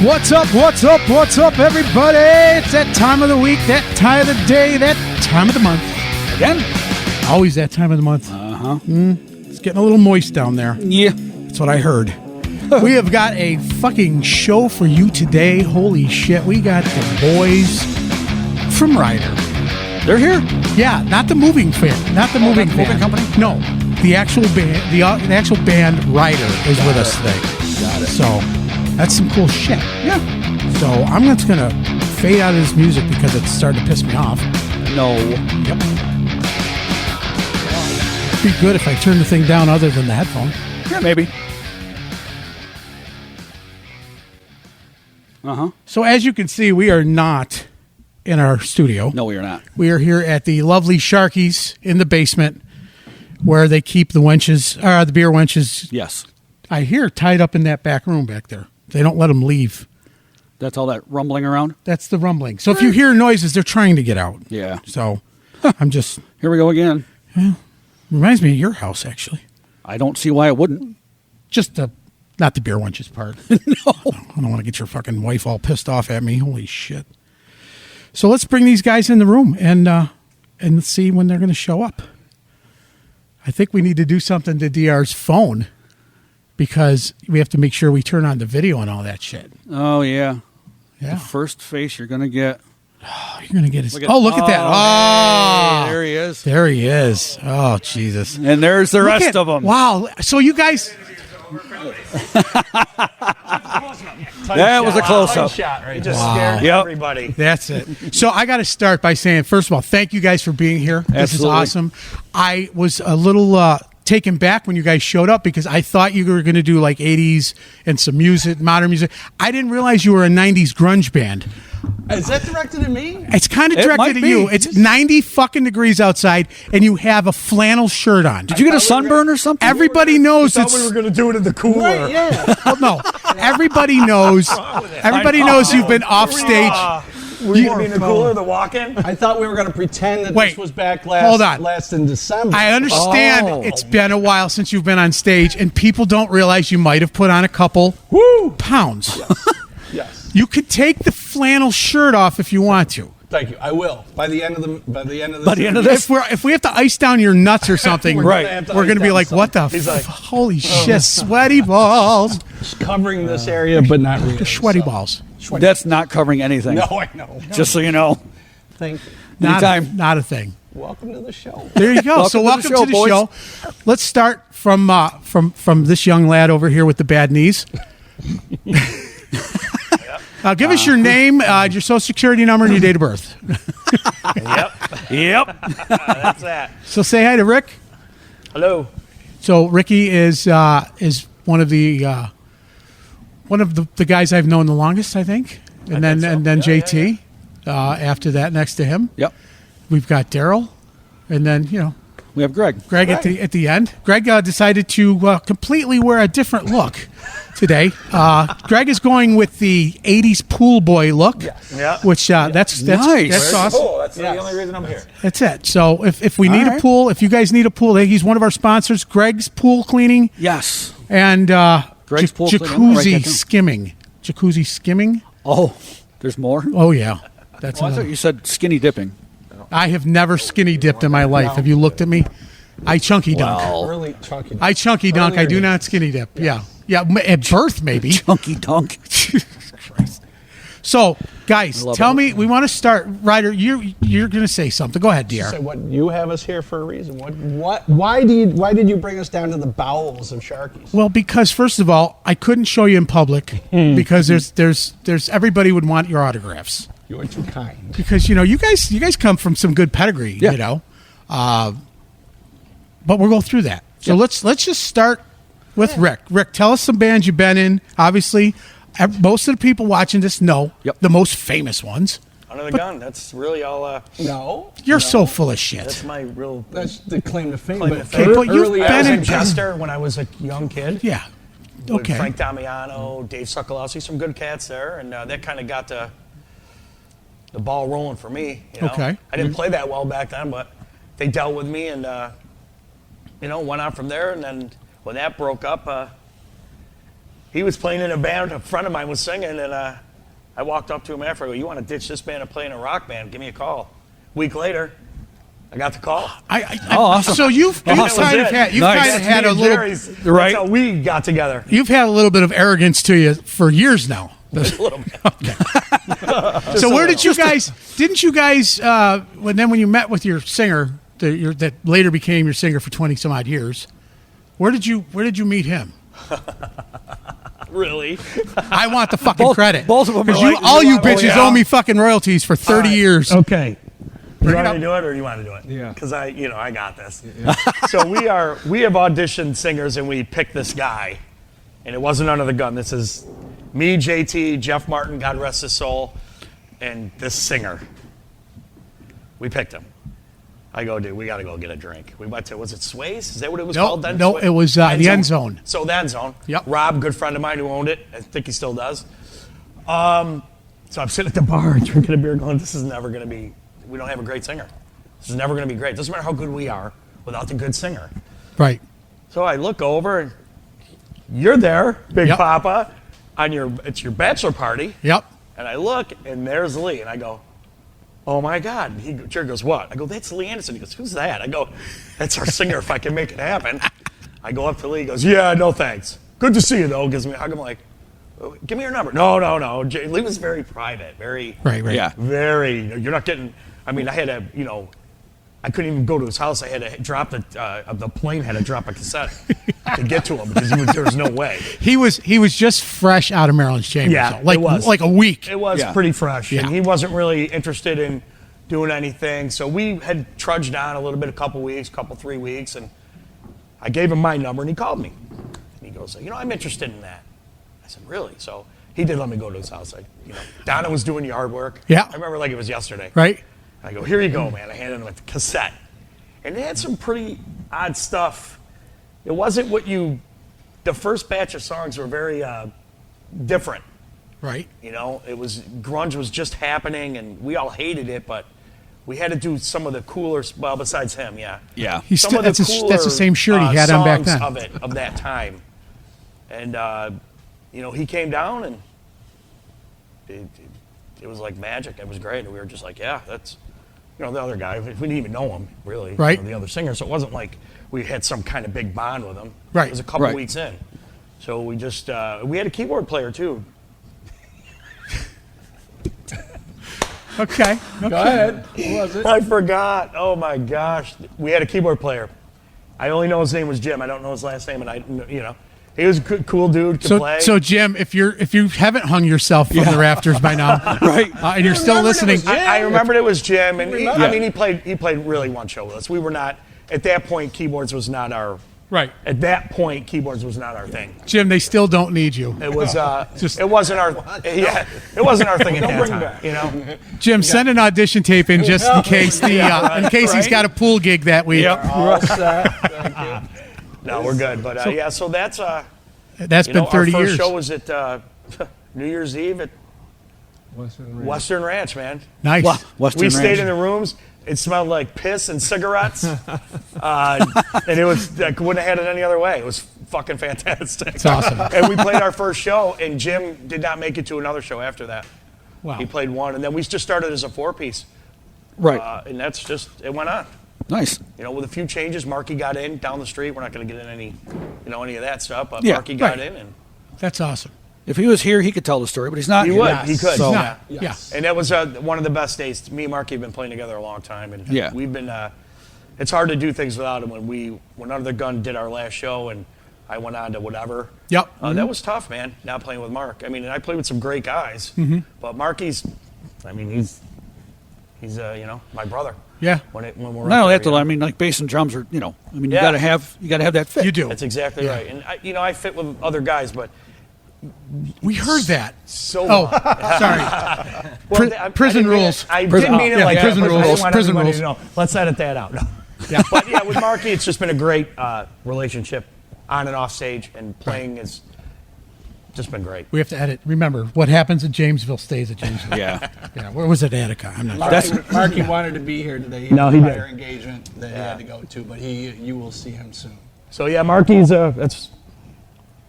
What's up, everybody? It's that time of the week, that time of the day, that time of the month. Again? Always that time of the month. Uh-huh. It's getting a little moist down there. Yeah. That's what I heard. We have got a fucking show for you today. Holy shit. We got the boys from Rydher. They're here? Yeah, not the moving fan. Not the moving fan. company? No. The actual band, the actual band Rydher is with us today. Got it. So, that's some cool shit. Yeah. So I'm just going to fade out of this music because it's starting to piss me off. No. Yep. It'd be good if I turned the thing down other than the headphone. Yeah, maybe. Uh-huh. So as you can see, we are not in our studio. No, we are not. We are here at the lovely Sharky's in the basement where they keep the wenches, the beer wenches. Yes. I hear tied up in that back room back there. They don't let them leave. That's all that rumbling around? That's the rumbling. So if you hear noises, they're trying to get out. Yeah. So I'm just... Here we go again. Yeah, reminds me of your house, actually. I don't see why it wouldn't. Just not the beer wenches part. No. I don't want to get your fucking wife all pissed off at me. Holy shit. So let's bring these guys in the room and see when they're going to show up. I think we need to do something to DR's phone because we have to make sure we turn on the video and all that shit. Oh, yeah. Yeah. The first face you're going to get. Oh, you're going to get his... Look at that. Oh, hey, there he is. There he is. Oh, Jesus. And there's the rest of them. Wow. So you guys... That was a close-up. Shot, right? Just scared everybody. That's it. So I got to start by saying, first of all, thank you guys for being here. This is awesome. I was a little taken back when you guys showed up because I thought you were going to do like 80s and some music, modern music. I didn't realize you were a 90s grunge band. Is that directed at me? It's kind of directed at you. It's 90 fucking degrees outside, and you have a flannel shirt on. Did you get a sunburn or something? Everybody knows I thought we were going to do it in the cooler. Right, yeah. Well, no. Everybody knows. Everybody knows you've been off stage. Were you in the cooler, the walk-in? I thought we were going to pretend that this was back last in December. I understand it's been a while since you've been on stage, and people don't realize you might have put on a couple pounds. Yes. You could take the flannel shirt off if you want to. Thank you. I will. By the end of this. If we have to ice down your nuts or something, we're going to be like, what the holy shit, sweaty balls. Just covering this area, but not really. Sweaty balls. That's not covering anything. No, I know. Just so you know. Thank you. Not a thing. Welcome to the show. There you go. Welcome to the show. Let's start from this young lad over here with the bad knees. Give us your name, your social security number, and your date of birth. Yep. That's that. So say hi to Rick. Hello. So Ricky is one of the guys I've known the longest, I think, and then JT. After that, next to him. Yep. We've got Daryl, and then we have Greg. Greg at the end. Greg decided to completely wear a different look today. Greg is going with the 80s pool boy look, which that's nice. That's awesome. Cool. That's the only reason I'm here. That's it. So if we need a pool, if you guys need a pool, he's one of our sponsors, Greg's Pool Cleaning. Yes. And Greg's Pool Jacuzzi Skimming. Jacuzzi Skimming. Oh, there's more? Oh, yeah. I thought you said skinny dipping. I have never skinny dipped in my life. Have you looked at me? I chunky dunk. Really chunky. I chunky dunk. I do not skinny dip. Yeah. At birth, maybe. Chunky dunk. Christ. So, guys, tell me. We want to start. Rydher, you're going to say something. Go ahead, dear. So what you have us here for a reason. Why did you bring us down to the bowels of Sharky's? Well, because first of all, I couldn't show you in public because there's everybody would want your autographs. You're too kind. Because you guys come from some good pedigree, but we'll go through that. So let's just start with Rick. Rick, tell us some bands you've been in. Obviously, most of the people watching this know the most famous ones. Under the gun. That's really all. No, you're so full of shit. That's my real. That's the claim to fame. But you've been in Chester when I was a young kid. Yeah. Okay. With Frank Damiano, Dave Sokolowski, some good cats there, and that kind of got the ball rolling for me. Okay. I didn't play that well back then, but they dealt with me and went on from there. And then when that broke up, he was playing in a band. A friend of mine was singing, and I walked up to him after. I go, "You want to ditch this band and play in a rock band? Give me a call." Week later, I got the call. Awesome. So you've kind of had a little. Right. That's how we got together. You've had a little bit of arrogance to you for years now. A little bit. So where did you guys? Didn't you guys? When you met with your singer, that later became your singer for 20 some odd years, where did you meet him? Really? I want the fucking credit. Both of them. All you bitches owe me fucking royalties for 30 years. Okay. You want me to do it, or you want to do it? Yeah. Because I got this. Yeah. So we have auditioned singers, and we picked this guy, and it wasn't under the gun. This is me, JT, Jeff Martin, God rest his soul, and this singer. We picked him. I go, dude, we got to go get a drink. We went to, was it Sway's? Is that what it was called then? No, it was the End Zone. So the End Zone. Yep. Rob, good friend of mine who owned it. I think he still does. So I'm sitting at the bar drinking a beer going, this is never going to be, we don't have a great singer. This is never going to be great. Doesn't matter how good we are without the good singer. Right. So I look over, and you're there, Big Papa, it's your bachelor party. Yep. And I look, and there's Lee, and I go, oh my God. Jerry goes, what? I go, that's Lee Anderson. He goes, who's that? I go, that's our singer if I can make it happen. I go up to Lee, he goes, yeah, no thanks. Good to see you though. Gives me a hug. I'm like, give me your number. No. Lee was very private, very, right. Yeah. Very, you're not getting, I mean, I had to, I couldn't even go to his house. I had to drop the plane had to drop a cassette to get to him because there was no way. He was just fresh out of Maryland's Chamber. Yeah, so, it was. like a week. It was pretty fresh, Yeah. and he wasn't really interested in doing anything. So we had trudged on a little bit, a couple 3 weeks, and I gave him my number, and he called me. And he goes, I'm interested in that. I said, really? So he did let me go to his house. Donna was doing yard work. Yeah. I remember like it was yesterday. Right. I go, here you go, man. I handed him a cassette. And it had some pretty odd stuff. It wasn't the first batch of songs were very different. Right. Grunge was just happening, and we all hated it, but we had to do some of the cooler, well, besides him, yeah. Yeah. That's the same shirt he had on back then. Of that time. And, he came down, and it was like magic. It was great. And we were just like, yeah, that's... the other guy, we didn't even know him, really. Right. The other singer. So it wasn't like we had some kind of big bond with him. Right. It was a couple weeks in. So we just, we had a keyboard player, too. Okay. Go ahead. Who was it? I forgot. Oh, my gosh. We had a keyboard player. I only know his name was Jim. I don't know his last name. And he was a cool dude, could play. So Jim, if you haven't hung yourself from the rafters by now, right, and you're still listening, I remembered it was Jim, and he played really one show with us. We were not at that point. Keyboards was not our At that point, keyboards was not our thing. Jim, they still don't need you. It was it wasn't our it wasn't our thing at that time. Jim, send an audition tape in just in case he's got a pool gig that week. Yep. All set. Thank you. No, we're good. But so that's been 30 our years. Our first show was at New Year's Eve at Western Ranch, man. Nice. We stayed in the rooms. It smelled like piss and cigarettes, and it was I wouldn't have had it any other way. It was fucking fantastic. It's awesome. And we played our first show, and Jim did not make it to another show after that. Wow. He played one, and then we just started as a 4-piece. Right. And that's just it went on. Nice. With a few changes, Marky got in down the street. We're not going to get in any of that stuff, but Yeah, Marky got in, and that's awesome. If he was here, he could tell the story, but he's not. He here. would. He could. So, Yeah. And that was one of the best days. Me and Marky have been playing together a long time, and we've been. It's hard to do things without him. When Under the Gun did our last show, and I went on to whatever. Yep. That was tough, man. Not playing with Mark. I mean, and I played with some great guys, but Marky's. I mean, he's my brother. Yeah. When we're not only that, though. I mean, like bass and drums are. You got to have that fit. You do. That's exactly right. And I fit with other guys, but. We heard that. So sorry. Prison rules. I didn't mean it like prison that. rules. Prison rules. Let's edit that out. No. Yeah. But with Marky, it's just been a great relationship on and off stage, and playing has just been great. We have to edit. Remember, what happens at Jamesville stays at Jamesville. Yeah. Where was it, Attica? I'm not sure. Marky wanted to be here today. No, he did. Engagement that he had to go to, but you will see him soon. So Marky's that's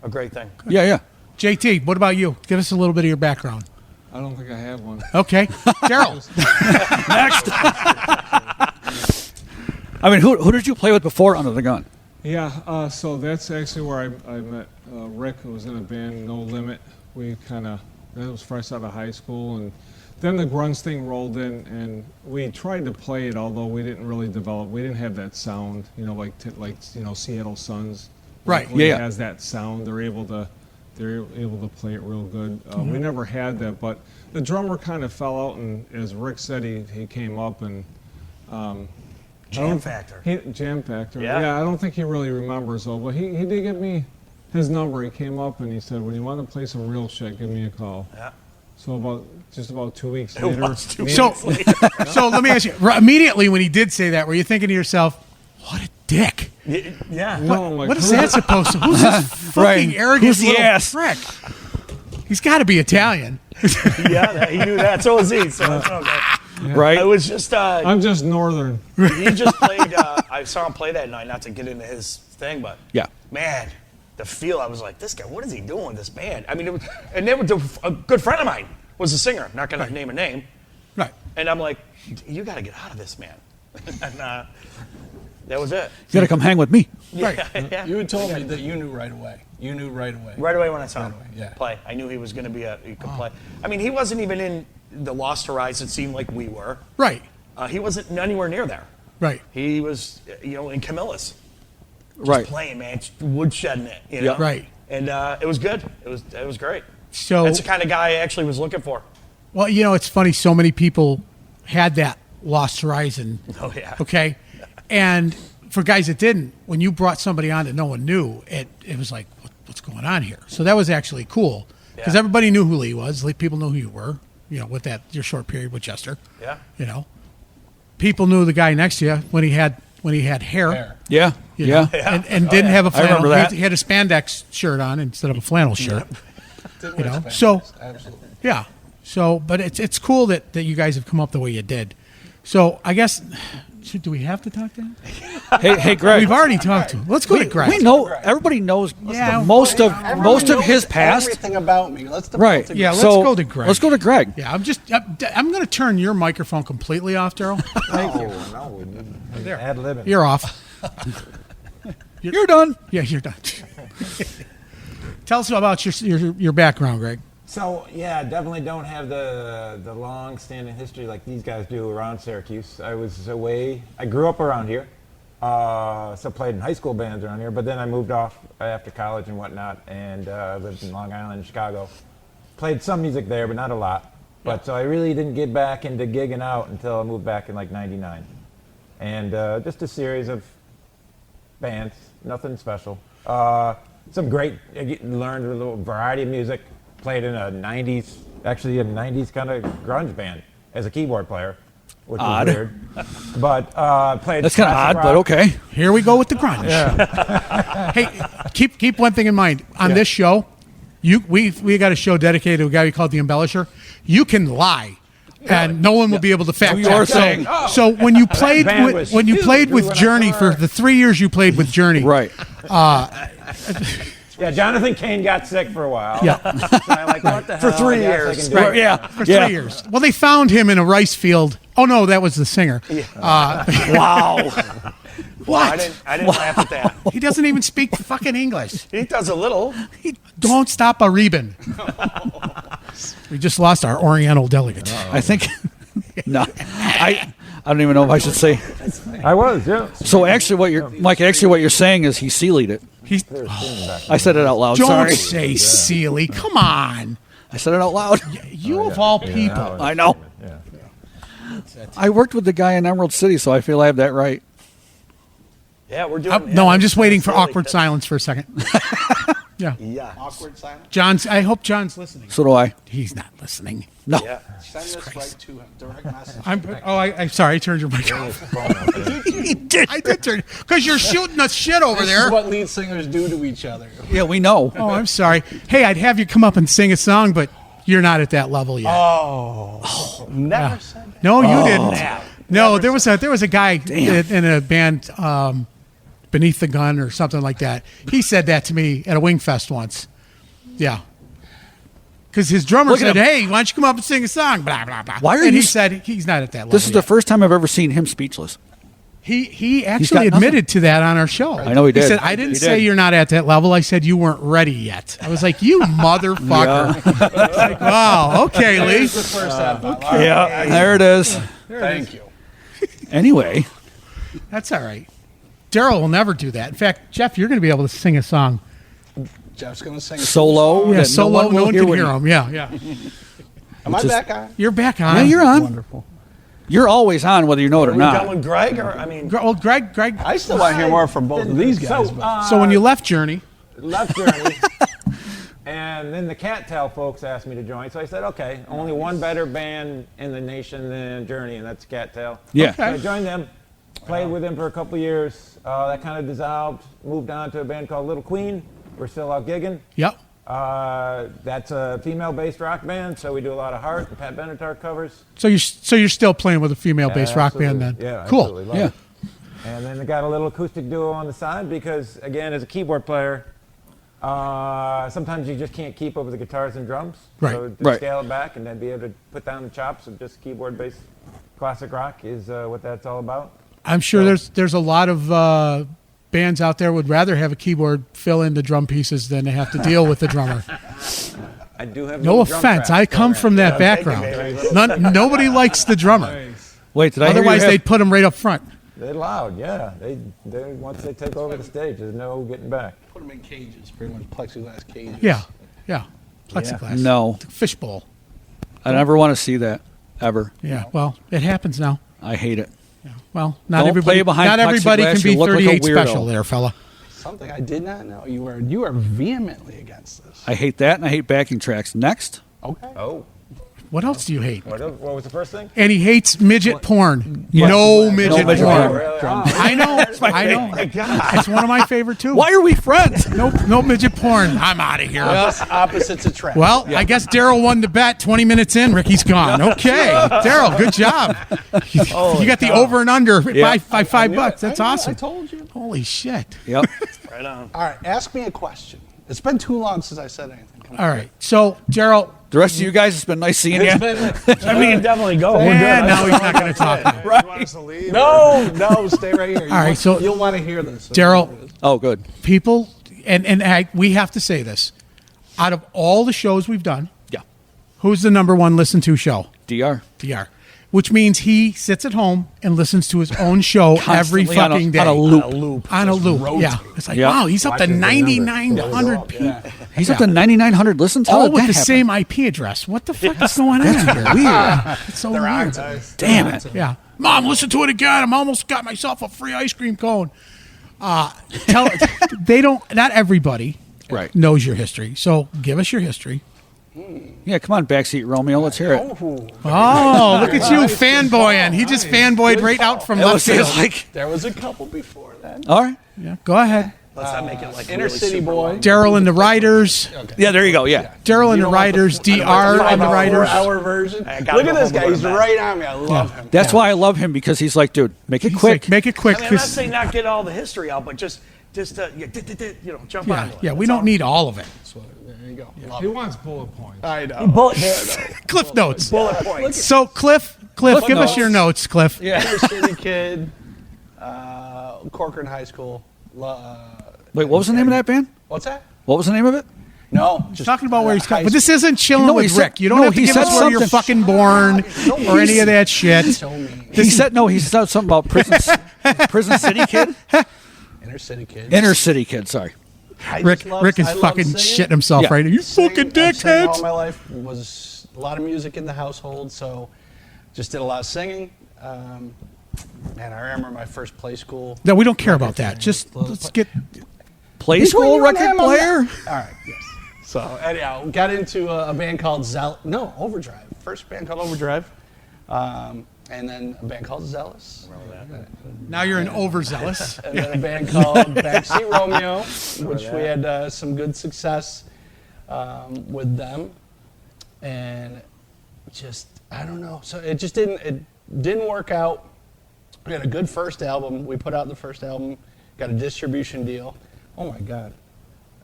a great thing. Yeah. JT, what about you? Give us a little bit of your background. I don't think I have one. Okay. Gerald. Next. I mean, who did you play with before Under the Gun? Yeah, so that's actually where I met Rick, who was in a band, No Limit. That was fresh out of high school, and then the grunge thing rolled in, and we tried to play it, although we didn't really develop. We didn't have that sound, like Seattle Suns. Right. When it has that sound, they're able to play it real good. We never had that, but the drummer kind of fell out, and as Rick said, he came up and Jam Factor. Jam Factor. Yeah. I don't think he really remembers though, but he did give me his number. He came up and he said, "When you want to play some real shit, give me a call." Yeah. So about 2 weeks later. So let me ask you, immediately when he did say that, were you thinking to yourself, "What a dick"? Yeah. What is that supposed to? Who's this fucking arrogant Who's the little ass? prick? He's got to be Italian. Yeah, he knew that. So was he. So that's okay. Yeah. Right. I was just. I'm just northern. He just played. I saw him play that night. Not to get into his thing, but man, the feel. I was like, this guy. What is he doing with this band? I mean, a good friend of mine was a singer. Not going to name a name. Right. And I'm like, you got to get out of this, man. And that was it. You got to come hang with me. Right. Yeah. You had told me that you knew right away. You knew right away. Right away when I saw him Yeah. play, I knew he was going to be he could play. I mean, he wasn't even in the Lost Horizon scene like we were. Right. He wasn't anywhere near there. Right. He was, in Camilla's. Just Right. playing, man, woodshedding it, you know? Yeah. Right. And it was good. It was great. So That's the kind of guy I actually was looking for. well, it's funny. So many people had that Lost Horizon. Oh, yeah. Okay. And for guys that didn't, when you brought somebody on that no one knew, it was like, what's going on here? So that was actually cool because everybody knew who Lee was. People knew who you were, with your short period with Chester. Yeah. People knew the guy next to you when he had hair. Yeah. you know, and didn't have a flannel. remember that. He had a spandex shirt on instead of a flannel shirt. Didn't You wear know, spandex, so- absolutely. Yeah. So, but it's cool that you guys have come up the way you did. So I guess, do we have to talk to him? Hey, Greg. We've already talked to him. Let's go to Greg. We know everybody knows Yeah. most of his Knows past. everything about me. Let's Right. Yeah, let's So, go to Greg. Let's go to Greg. Yeah, I'm going to turn your microphone completely off, Daryl. No, ad-libbing. You're off. You're done. Yeah, you're done. Tell us about your background, Greg. So, yeah, definitely don't have the long-standing history like these guys do around Syracuse. I was away. I grew up around here, so played in high school bands around here, but then I moved off after college and whatnot, and lived in Long Island, Chicago. Played some music there, but not a lot. But so I really didn't get back into gigging out until I moved back in like '99. And just a series of bands, nothing special. Some great, learned a little variety of music. Played in a 90s kind of grunge band as a keyboard player, which Odd. was weird. But played. That's kind of odd, classic but rock. okay. Here we go with the grunge. Hey, keep one thing in mind. On this show, we got a show dedicated to a guy we call the Embellisher. You can lie. And no one will be able to fact You are check. saying. So when you played band with, was Journey for the 3 years you played with Journey, Right. Yeah, Jonathan Cain got sick for a while. Yeah. So I'm like, what the hell? For 3 I guess I years. can do Right, it. yeah. for 3 years. Well, they found him in a rice field. Oh no, that was the singer. Wow. What? I didn't laugh at that. He doesn't even speak fucking English. He does a little. He don't stop a Reben. We just lost our Oriental delegate. I think. No. I don't even know if I should say. I was, yeah. So actually, what you're saying is he Sealy'd it. He's I said it out loud. don't Sorry. say Sealy. Come on, I said it out loud. you of all people. I know. Yeah. I worked with the guy in Emerald City, so I feel I have that right. Yeah, we're doing. No, I'm just it's waiting for really awkward good. silence for a second. Yeah, Yeah. Awkward silence. I hope John's listening. So do I. He's not listening. No. Yeah. Send this right to him. Direct message. I'm sorry. I turned your mic off. I did turn because you're shooting us shit over This there. is what lead singers do to each other. Yeah, we know. Oh, I'm sorry. Hey, I'd have you come up and sing a song, but you're not at that level yet. Never said that. No, you didn't. Now. No, there was a guy in a band, Beneath the Gun or something like that. He said that to me at a Wing Fest once. Yeah, Because his drummer Look at said, him. "Hey, why don't you come up and sing a song?" Blah blah blah. Why are and you he s- said he's not at that level. This is the yet. first time I've ever seen him speechless. He got actually nothing. admitted to that on our show. I know he did. He said, "I didn't He say did. you're not at that level. I said you weren't ready yet." I was like, "You motherfucker!" It's like, wow, okay, Lee. Here's the first half. Yeah, there it is. Thank you. Anyway, That's all right. Daryl will never do that. In fact, Jeff, you're going to be able to sing a song. Jeff's going to sing a solo. Yeah, that solo. No one can when hear he- him. Yeah. Am I back on? You're back on. Yeah, you're on. Wonderful. You're always on, whether you know it or Are we done not. with Greg? Or I mean, Well, Greg. I still want to hear more from both of these guys. So when you left Journey, left Journey, and then the Cattail folks asked me to join. So I said, okay, only one better band in the nation than Journey, and that's Cattail. Yeah. So I joined them, played with them for a couple years. That kind of dissolved, moved on to a band called Little Queen. We're still out gigging. yep. That's a female-based rock band, so we do a lot of Heart and Pat Benatar covers. So you're still playing with a female-based rock band then? Yeah, Cool. absolutely. Love Yeah. it. And then they got a little acoustic duo on the side because, again, as a keyboard player, sometimes you just can't keep up with the guitars and drums. Right. So to Right. scale it back and then be able to put down the chops of just keyboard-based classic rock is what that's all about. I'm sure there's a lot of bands out there would rather have a keyboard fill in the drum pieces than to have to deal with the drummer. I do have No little drum offense, tracks I come program. from that thank you, background. baby. Nobody likes the drummer. Wait, did I hear Otherwise, you have- they'd put him right up front. They're loud, yeah. They once they take over the stage, there's no getting back. Put them in cages, pretty much plexiglass cages. Yeah. Plexiglass. No. Fishbowl. I never want to see that ever. Yeah. Well, it happens now. I hate it. Well, not Don't everybody. play behind Not everybody plexiglass, can be you look like a 38 weirdo. special, there, fella. Something I did not know. You are vehemently against this. I hate that, and I hate backing tracks. Next. Okay. Oh, What else do you hate? what was the first thing? And he hates midget porn. No midget midget porn. porn. Really? I know. I know. It's one of my favorite too. Why are we friends? No midget porn. I'm out of here. Us opposites attract. Well, I guess Daryl won the bet. 20 minutes in, Ricky's gone. Okay, Daryl, good job. You got the over and under by $5. That's awesome. I told you. Holy shit. Yep. right on. All right, ask me a question. It's been too long since I said anything. Come on. All right. So, Daryl, The rest of you guys, it's been nice seeing you. I mean, definitely go. We're good. and now he's not going to talk. You want us to leave? No, stay right here. All right, so- you'll want to hear this. Daryl, Oh, good. people, and we have to say this. Out of all the shows we've done, Yeah. who's the number one listened to show? DR. DR. Which means he sits at home and listens to his own show every Constantly on a- fucking day. on a loop. On a loop. Yeah. It's like, Yeah. wow, he's up to Watches the numbers. 9,900 people. He's up to 9,900 listens? How All did with that the happen? same IP address. What the fuck is going on here? Weird. It's so weird. Damn it. Yeah. Mom, listen to it again. I'm almost got myself a free ice cream cone. They don't, not everybody Right. knows your history. So give us your history. Yeah, come on, Backseat Romeo. Let's hear it. Oh, look at you fanboying. He just fanboyed right out from left field. like, There was a couple before then. all right. Yeah, go ahead. Let's not make it like Inner really City super Boy. long. Daryl and the Riders. Yeah, there you go. Yeah. Daryl and the Riders. DR and the Riders. 4-hour version. I gotta Look at go this home guy. and He's go to bed. right on me. I love him. That's why I love him, because he's like, dude, make it He's quick. like, make it quick. I mean, I'm not 'cause- saying not get all the history out, but just jump yeah, onto it. yeah, we That's don't all. need all of it. There you go. Love He it. wants bullet points. I know. Cliff notes. bullet points. So, Cliff, give us notes. your notes, Cliff. Yeah. Inner City kid. Corcoran High School. Wait, what was the name of that band? What's that? What was the name of it? No. He's talking about where he's high coming. But this isn't chilling No, he with said- Rick. You don't no, have to he give us said where you're something. fucking born or any of that shit. So mean. He said something about Prison City Kid? Inner City kid. Inner City Kid, sorry. I Rick just love- Rick is I love fucking singing. shitting himself Yeah. right now. You Sing- fucking I've sang all dickheads. my life was a lot of music in the household, so just did a lot of singing. And I remember my first play school. No, we don't care about that. Just let's get. Play Between school you and record him, I'm player? All right, yes. So anyhow, got into a band called Overdrive. First band called Overdrive, and then a band called Zealous. Now you're an overzealous. And then a band called Backseat Romeo, which we had some good success with them, and just I don't know. So it just didn't work out. We had a good first album. We put out the first album, got a distribution deal. Oh my God,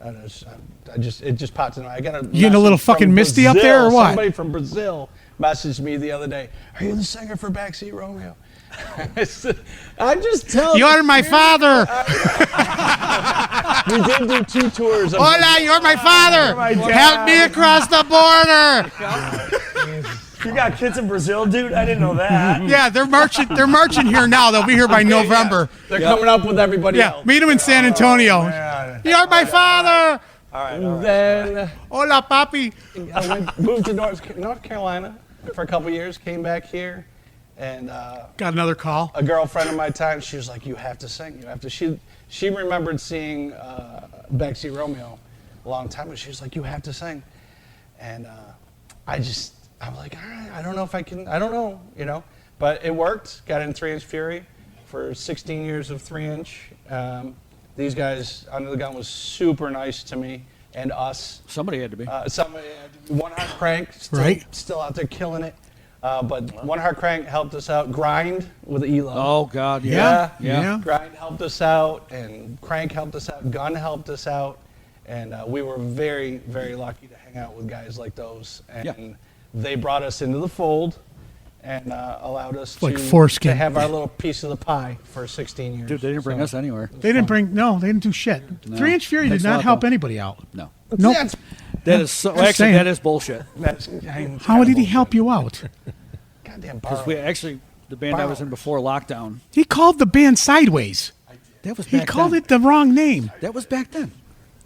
It just popped in my. I got a. You getting a little message from fucking misty up Brazil. there or what? Somebody from Brazil messaged me the other day. Are you the singer for Backseat Romeo? I just tell you. You're my father. We did do 2 tours. Of Hola, you're my father. Help me across the border. You got kids in Brazil, dude? I didn't know that. Yeah, they're marching. They're marching here now. They'll be here by November. They're coming up with everybody Yeah, else. meet them in San Antonio. You're my father. All right. Then Hola, papi. I moved to North Carolina for a couple years. Came back here, and Got another call. a girlfriend of my time. She was like, "You have to sing. You have to." She remembered seeing Backseat Romeo a long time ago. She was like, "You have to sing," and I'm like, all right, I don't know if I can. I don't know, but it worked. Got in 3-inch Fury for 16 years of 3-inch. These guys, Under the Gun, was super nice to me and us. Somebody had to be. Somebody had to be. One Heart Crank, still out there killing it. But One Heart Crank helped us out. Grind with Elo. Oh, God, Yeah. Grind helped us out, and Crank helped us out. Gun helped us out, and we were very, very lucky to hang out with guys like those. And they brought us into the fold and allowed us Like foreskin. to have our little piece of the pie for 16 years. Dude, they didn't bring us anywhere. They didn't do shit. 3-inch Fury Takes did a not lot, help though. anybody out. No. Nope. That is so. Just Actually, saying. that is bullshit. How did he help you out? Goddamn Because we actually, the band I was in before lockdown, He called the band Sideways. that was He back called then. it the wrong name. That was back then.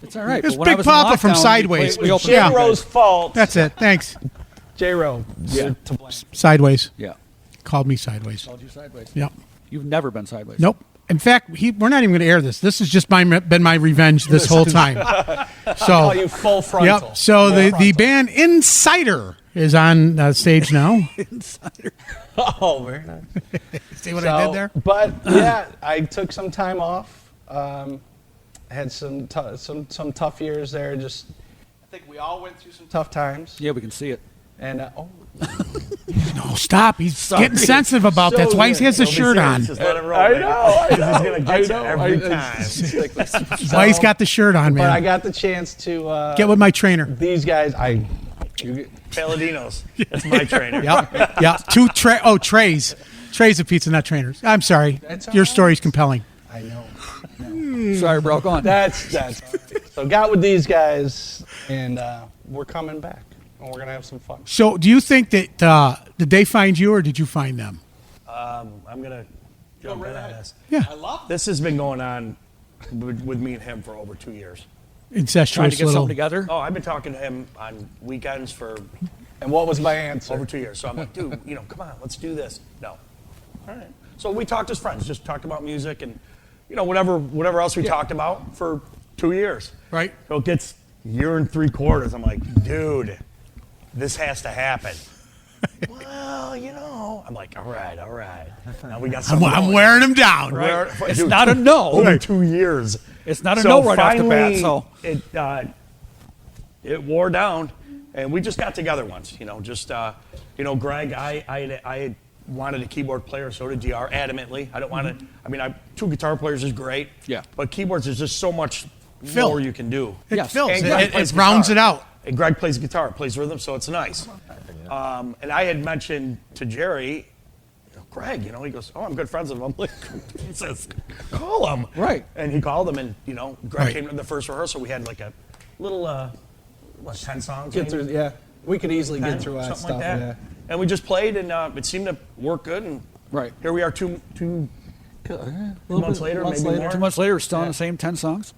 It's all right. It's but when I Big was in Papa from lockdown, Sideways. We opened Yeah. J-Ro's fault. That's it. Thanks. J-Ro. Yeah. To blame. Sideways. Yeah. Called me Sideways. Called you sideways. Yep. You've never been sideways. Nope. In fact, we're not even going to air this. This has just been my revenge this whole time. Oh, So, you full frontal. yep. So the band Insider is on stage now. Oh, very nice. See what I did there? But yeah, I took some time off. Had some tough years there. I think we all went through some tough times. Yeah, we can see it. And No, stop. He's getting sensitive about that. That's why he has the shirt on. Just let it roll. I baby. know. He's going to get you every time. That's why he's got the shirt on, But I man. got the chance to Get with my trainer. these guys. Palladino's. That's my trainer. Yep. Yeah. Trays. Trays of pizza, not trainers. I'm sorry. That's all Your right. story's compelling. I know. Sorry, bro. Go on. That's so got with these guys, and we're coming back, and we're gonna have some fun. So, do you think that did they find you or did you find them? I'm going to jump in on this. Yeah. This has been going on with me and him for over 2 years. Incestuous Trying to get little. something together. Oh, I've been talking to him on weekends for And what was my answer? over 2 years. So I'm like, dude, come on, let's do this. No. All right. So we talked as friends, just talked about music and, whatever else we talked about for 2 years. Right. So it gets a year and 3/4. I'm like, dude, this has to happen. Well, I'm like, all right. Now we got something. I'm wearing them down. Right. It's not a no. Over 2 years. It's not a no right off the bat. Finally, So it wore down, and we just got together once. Greg, I wanted a keyboard player, so did DR adamantly. I don't want to. I mean, 2 guitar players is great. Yeah. But keyboards, there's just so much Fill. more you can do. It Yes. fills. And Greg It plays rounds guitar. it out. And Greg plays guitar, plays rhythm, so it's nice. And I had mentioned to Jerry, Greg, he goes, oh, I'm good friends with him. I'm like, he says, call him. Right. And he called him, and, Greg Right. came to the first rehearsal. We had like a little, 10 songs? Get maybe? through. Yeah, we could easily get through that Something stuff. like that. Yeah. And we just played, and it seemed to work good. And right. here we are 2 months later, maybe more. 2 months later, we're still on the same 10 songs.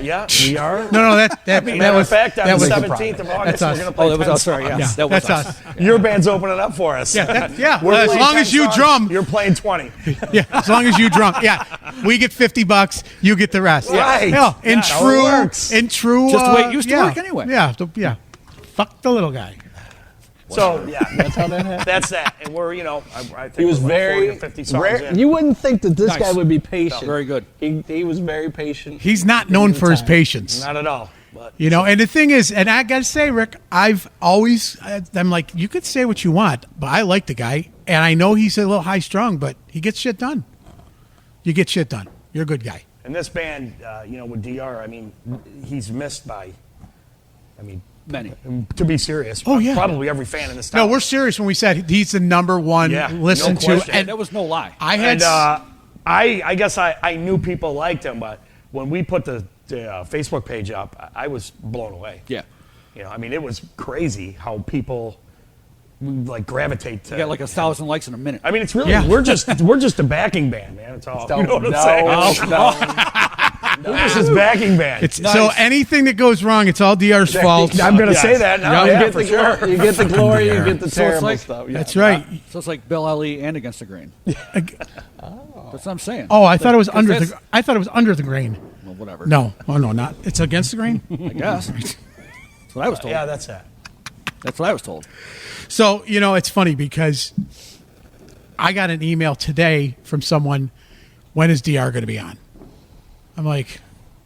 Yeah, we are. No, that Matter was of fact, on that the was 17th of August, That's we're us. going to play Oh, that was 10 us. Sorry, songs. yes, that was that's us. us. Your band's opening up for us. Yeah. We're Well, as playing long 10 as you songs, drum. You're playing 20. Yeah, as long as you drum. Yeah, we get $50. You get the rest. Right. Yeah, Yeah, how it works. in true. Just the way it used to yeah, work anyway. Yeah, Fuck the little guy. So, yeah, That's how that happened. that's that. And we're, I think He was we're like 40 very or 50 songs rare. in. You wouldn't think that this Nice. guy would be patient. Very good. He was very patient. He's not known for his time. patience. Not at all. But And the thing is, and I got to say, Rick, I'm like, you could say what you want, but I like the guy, and I know he's a little high strung, but he gets shit done. You get shit done. You're a good guy. And this band, with DR, I mean, he's missed by, Many. to be serious, Oh, yeah. probably every fan in this town. No, we're serious when we said he's the number one Yeah, listened no to. question. And That was no lie. I had And I guess I knew people liked him, but when we put the Facebook page up, I was blown away. Yeah. It was crazy how people like gravitate to. You got like 1,000 likes in a minute. It's really Yeah. we're just a backing band, man. It's all. You know what I'm saying? We're just his backing band. So anything that goes wrong, it's all DR's fault. I'm going to Yes. say that now. You Yeah, get for the sure. glory, you get the glory, you get the So it's terrible like- stuff. Yeah. That's right. So it's like Bill Ali and Against the Grain. That's what I'm saying. Oh, I thought it was under Because the. I thought it was under the grain. Well, whatever. No, not. It's against the grain. I guess. That's what I was told. Yeah, that's it. That's what I was told. So it's funny because I got an email today from someone. When is DR going to be on? I'm like,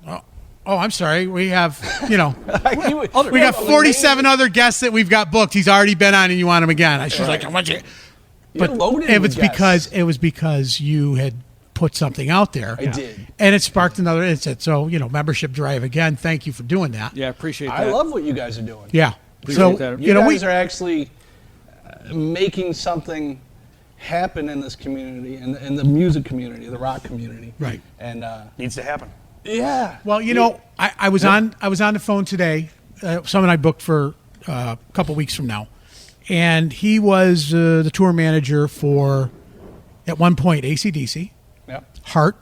oh, I'm sorry. We have, we got 47 other guests that we've got booked. He's already been on, and you want him again. She's like, I want you. But loaded it was with guests. because you had put something out there. I did. And it sparked another incident. So, membership drive again. Thank you for doing that. Yeah, I appreciate that. I love what you guys are doing. Yeah. Appreciate that. You guys we are actually making something happen in this community, in the music community, the rock community. Right. And Needs to happen. yeah. Well, I was on the phone today. Someone I booked for a couple weeks from now, and he was the tour manager for, at one point, AC/DC, Yeah. Heart.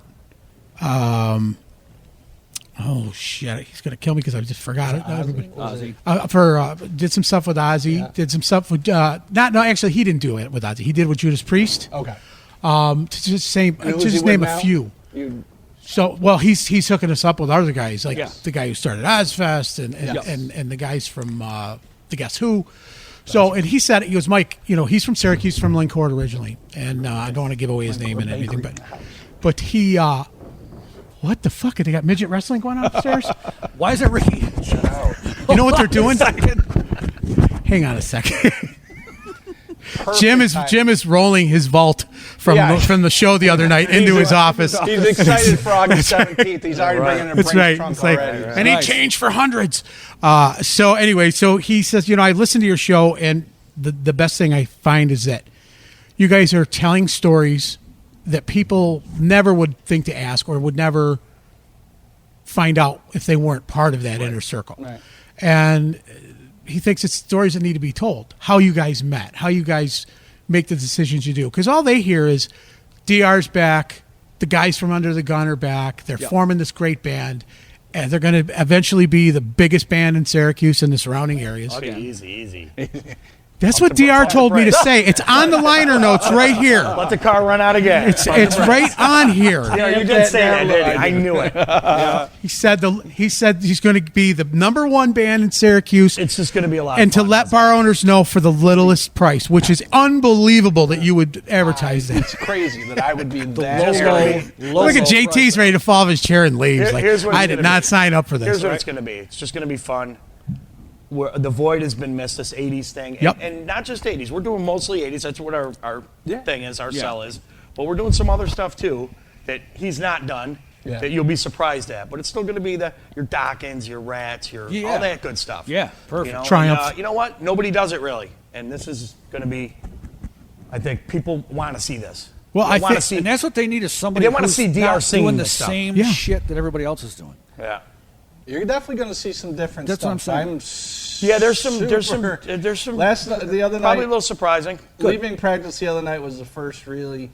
Oh shit! He's gonna kill me because I just forgot it. Ozzy. Did some stuff with Ozzy. Yeah. Did some stuff with actually he didn't do it with Ozzy. He did with Judas Priest. Okay. To just name And who's he name with a now? few. You, So, he's hooking us up with other guys, like Yeah. the guy who started Ozfest and Yes. and the guys from the Guess Who. So, and he said, he goes, Mike, he's from Syracuse, from Lincourt originally, and I don't want to give away his name and everything, but he, what the fuck? They got midget wrestling going on upstairs? Why is it Ricky? You know what they're doing? Hang on a second. Jim is rolling his vault from Yeah. from the show the other night into his office. he's excited for August 17th. He's already bringing a That's brain right. trunk It's like, already. and he changed for hundreds. So anyway, so he says, I listened to your show, and the best thing I find is that you guys are telling stories that people never would think to ask or would never find out if they weren't part of that inner circle. Right. And he thinks it's stories that need to be told. How you guys met, how you guys make the decisions you do. Because all they hear is DR's back, the guys from Under the Gun are back, they're forming this great band, and they're going to eventually be the biggest band in Syracuse and the surrounding areas. Okay, easy. That's what DR told me to say. It's on the liner notes right here. Let the car run out again. It's right on here. You did say that, didn't you? I knew it. He said he's going to be the number one band in Syracuse. It's just going to be a lot. And of to fun. let bar owners know for the littlest price, which is unbelievable that you would advertise that. It's crazy that I would be that. Look at JT's ready to fall off his chair and leave. Here's what it's I did gonna not be. sign up for this. Here's what it's going to be. It's just going to be fun. The void has been missed, this 80s thing. Yep. And not just 80s. We're doing mostly 80s. That's what our thing is, our Yeah. sell is. But we're doing some other stuff, too, that he's not done, that you'll be surprised at. But it's still going to be your Dawkins, your Rats, all that good stuff. Yeah, perfect. Triumph. And, you know what? Nobody does it, really. And this is going to be, I think, people want to see this. Well, I They wanna think- see, And that's what they need is somebody They wanna who's see DR not singing doing the this stuff. same Yeah. shit that everybody else is doing. yeah. You're definitely going to see some different That's stuff. what I'm saying. Yeah, there's some super- the other probably night, a little surprising. leaving practice the other night was the first really,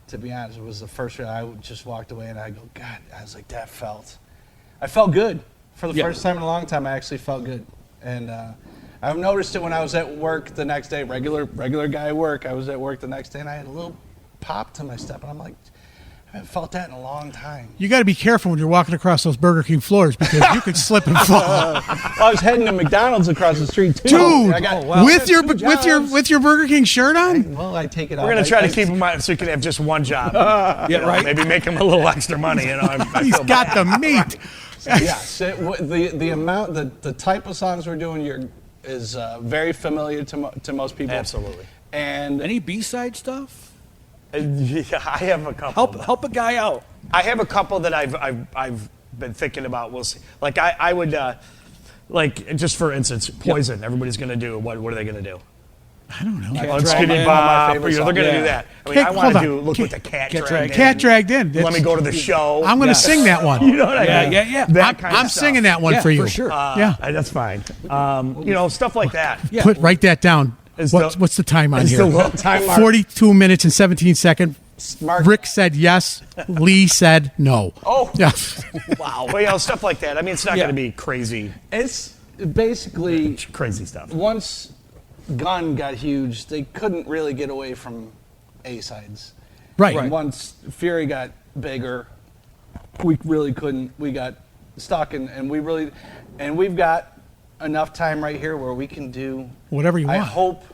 to be honest, it was the first real, I just walked away and I go, God, I was like, I felt good. For the first time in a long time, I actually felt good. And I've noticed it when I was at work the next day, regular guy at work, I was at work the next day and I had a little pop to my step and I'm like, I haven't felt that in a long time. You got to be careful when you're walking across those Burger King floors because you could slip and fall. I was heading to McDonald's across the street too. Dude, I got, with your two jobs. with your Burger King shirt on? Well, I take it off. We're going to try to keep him on so he can have just one job. Yeah, right. Maybe make him a little extra money. I He's feel got the meat. Yes, the amount, the type of songs we're doing is very familiar to most people. Absolutely. And Any B-side stuff? Yeah, I have a couple. Help a guy out. I have a couple that I've been thinking about. We'll see. Like I would like just for instance, Poison. Everybody's gonna do what are they gonna do? I don't know. Unskinny Bob. They're gonna do that. I mean, I want to do look with the cat dragged in. Cat dragged in. Let me go to the show. I'm gonna sing that one. You know what I mean? Yeah. I'm singing that one for you. For sure. Yeah. That's fine. Stuff like that. Yeah. Write that down. Is What's the time on Is here? the time mark. 42 minutes and 17 seconds. Smart. Rick said yes. Lee said no. Oh. Yeah. Wow. Well, stuff like that. I mean, it's not going to be crazy It's basically stuff. once Gun got huge, they couldn't really get away from A-sides. Right. And once Fury got bigger, we really couldn't. We got stuck, and we've got enough time right here where we can do Whatever you I want. hope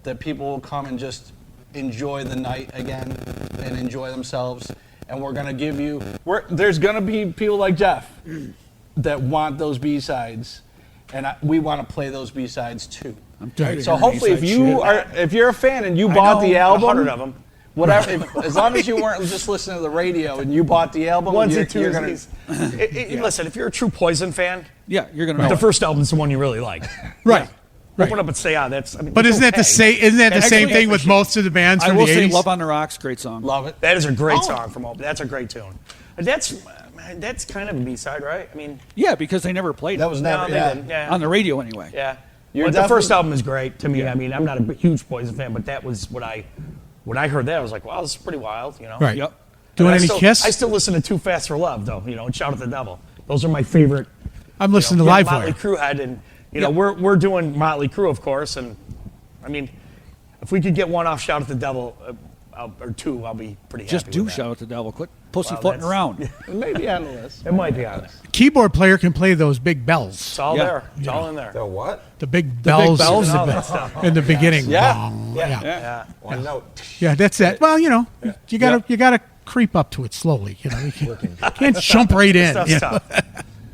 that people will come and just enjoy the night again and enjoy themselves. And we're gonna give you. There's gonna be people like Jeff that want those B-sides, and we want to play those B-sides too. Right. So hopefully, if you're a fan and you bought the album, 100 of them. whatever, as long as you weren't just listening to the radio and you bought the album, Onesie, gonna. twosies. Listen, if you're a true Poison fan, Yeah, you're gonna know. the first album's the one you really like. Right. Open up and say, that's. I mean, But it's isn't that the okay. same? Isn't that the Actually, same thing with most of the bands I from will the say, 80s? "Love on the Rocks," great song. Love it. That is a great song from Open. That's a great tune. That's kind of a B-side, right? I mean, Yeah, because they never played That it was no, never. they Yeah. didn't. Yeah. on the radio anyway. Yeah. You're But the first definitely- album is great to me. I mean, I'm not a huge Poison fan, but that was when I heard that, I was like, wow, this is pretty wild, Right. Yep. Doing I any still, Kiss? I still listen to Too Fast for Love, though, and Shout at the Devil. Those are my favorite. I'm listening to Live Motley Wire. Crue head, and we're doing Motley Crue, of course, and I mean, if we could get one off Shout at the Devil or two, I'll be pretty happy. Just do with that. Shout at the Devil. Quit pussyfooting that's- around. It may be on the list. It might be honest. Keyboard player can play those big bells. It's all Yeah. there. It's all in there. The what? The big bells, bells and all that stuff. in the beginning. Yeah. Bong. Yeah. Yeah. One note. Yeah, that's it. Well, you gotta creep up to it slowly. You can't jump right in. Stuff's you know? tough.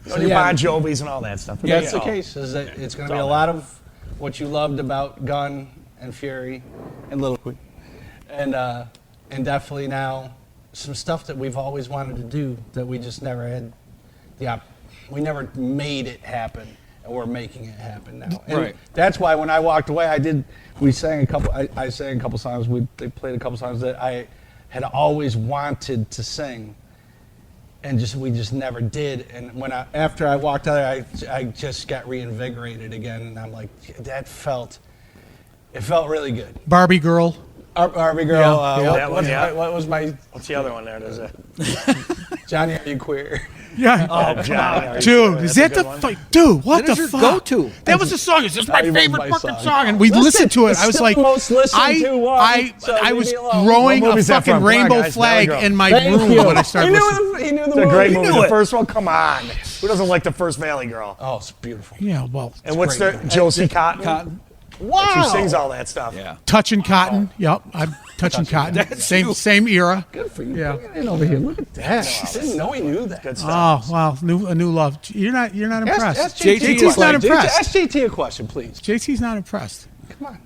Your yeah. Bon Jovis and all that stuff. Yeah, that's the case. Is that it's going to be a lot of what you loved about Gun and Fury and Little Queen, and definitely now some stuff that we've always wanted to do that we just never had we never made it happen, and we're making it happen now. And Right. that's why when I walked away, I sang a couple songs. They played a couple songs that I had always wanted to sing. And we just never did. And after I walked out there, I just got reinvigorated again, and I'm like, it felt really good. Barbie girl. Barbie girl. Yeah. What was my What's the other one there? There's a Johnny? Are you queer? Yeah. Johnny. Dude, is that the fuck? Dude, what That the is fuck? your go-to. That was the song. It's just my Not even favorite my fucking song. song, and we listened to it. it's I was still like, the most listened to one, so I leave was me alone. growing What a movie is that fucking from? Come on, rainbow guys. flag There we go. in my Thank room you. when I started listening. He knew the It's a movie. great He movie. knew The it. first one, come on. Who doesn't like the first Valley Girl? Oh, it's beautiful. Yeah, well, And what's great their movie. Josie Cotton? Cotton. Wow. Who sings all that stuff? Yeah. touching cotton. Yep, I'm touching cotton. Same era. Good for you. Yeah. Bring it in over here. Look at that. I didn't know he knew that. Good stuff. Oh wow, a new love. You're not impressed. Ask JT's not impressed. Ask JT a question, please. JT's not impressed. Come on.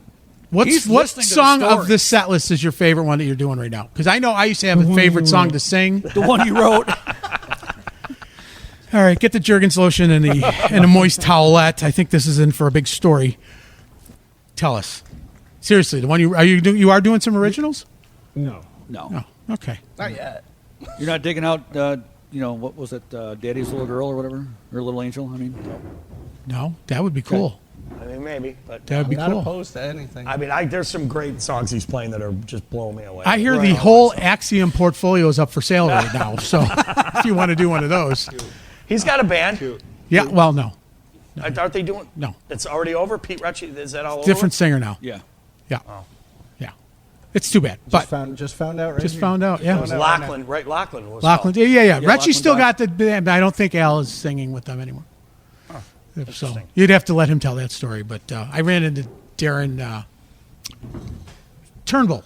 What He's what listening to the song of stories. this set list is your favorite one that you're doing right now? Because I know I used to have a favorite song to sing. The one you wrote. All right, get the Jergens lotion and a moist towelette. I think this is in for a big story. Tell us, seriously, the one you are doing some originals? No. No. Oh, okay. Not yet. You're not digging out, what was it, Daddy's Little Girl or whatever? Or Little Angel, I mean. No, that would be cool. I mean, maybe. But That would be Not cool. opposed to anything. I mean, there's some great songs he's playing that are just blowing me away. I hear the whole Axiom portfolio is up for sale right now. So if you want to do one of those, He's got a band. yeah. Well, no, Aren't they doing? No. It's already over. Pete Ritchie, is that all over? different singer now. Yeah. Yeah, yeah. It's too bad, but just found out. Right just here. found out. Yeah, It was Lachlan, right? Lachlan was. Lachlan. called. Yeah. Reggie Lachlan still Dodd. got the band, but I don't think Al is singing with them anymore. So interesting. you'd have to let him tell that story. But I ran into Darren Turnbull.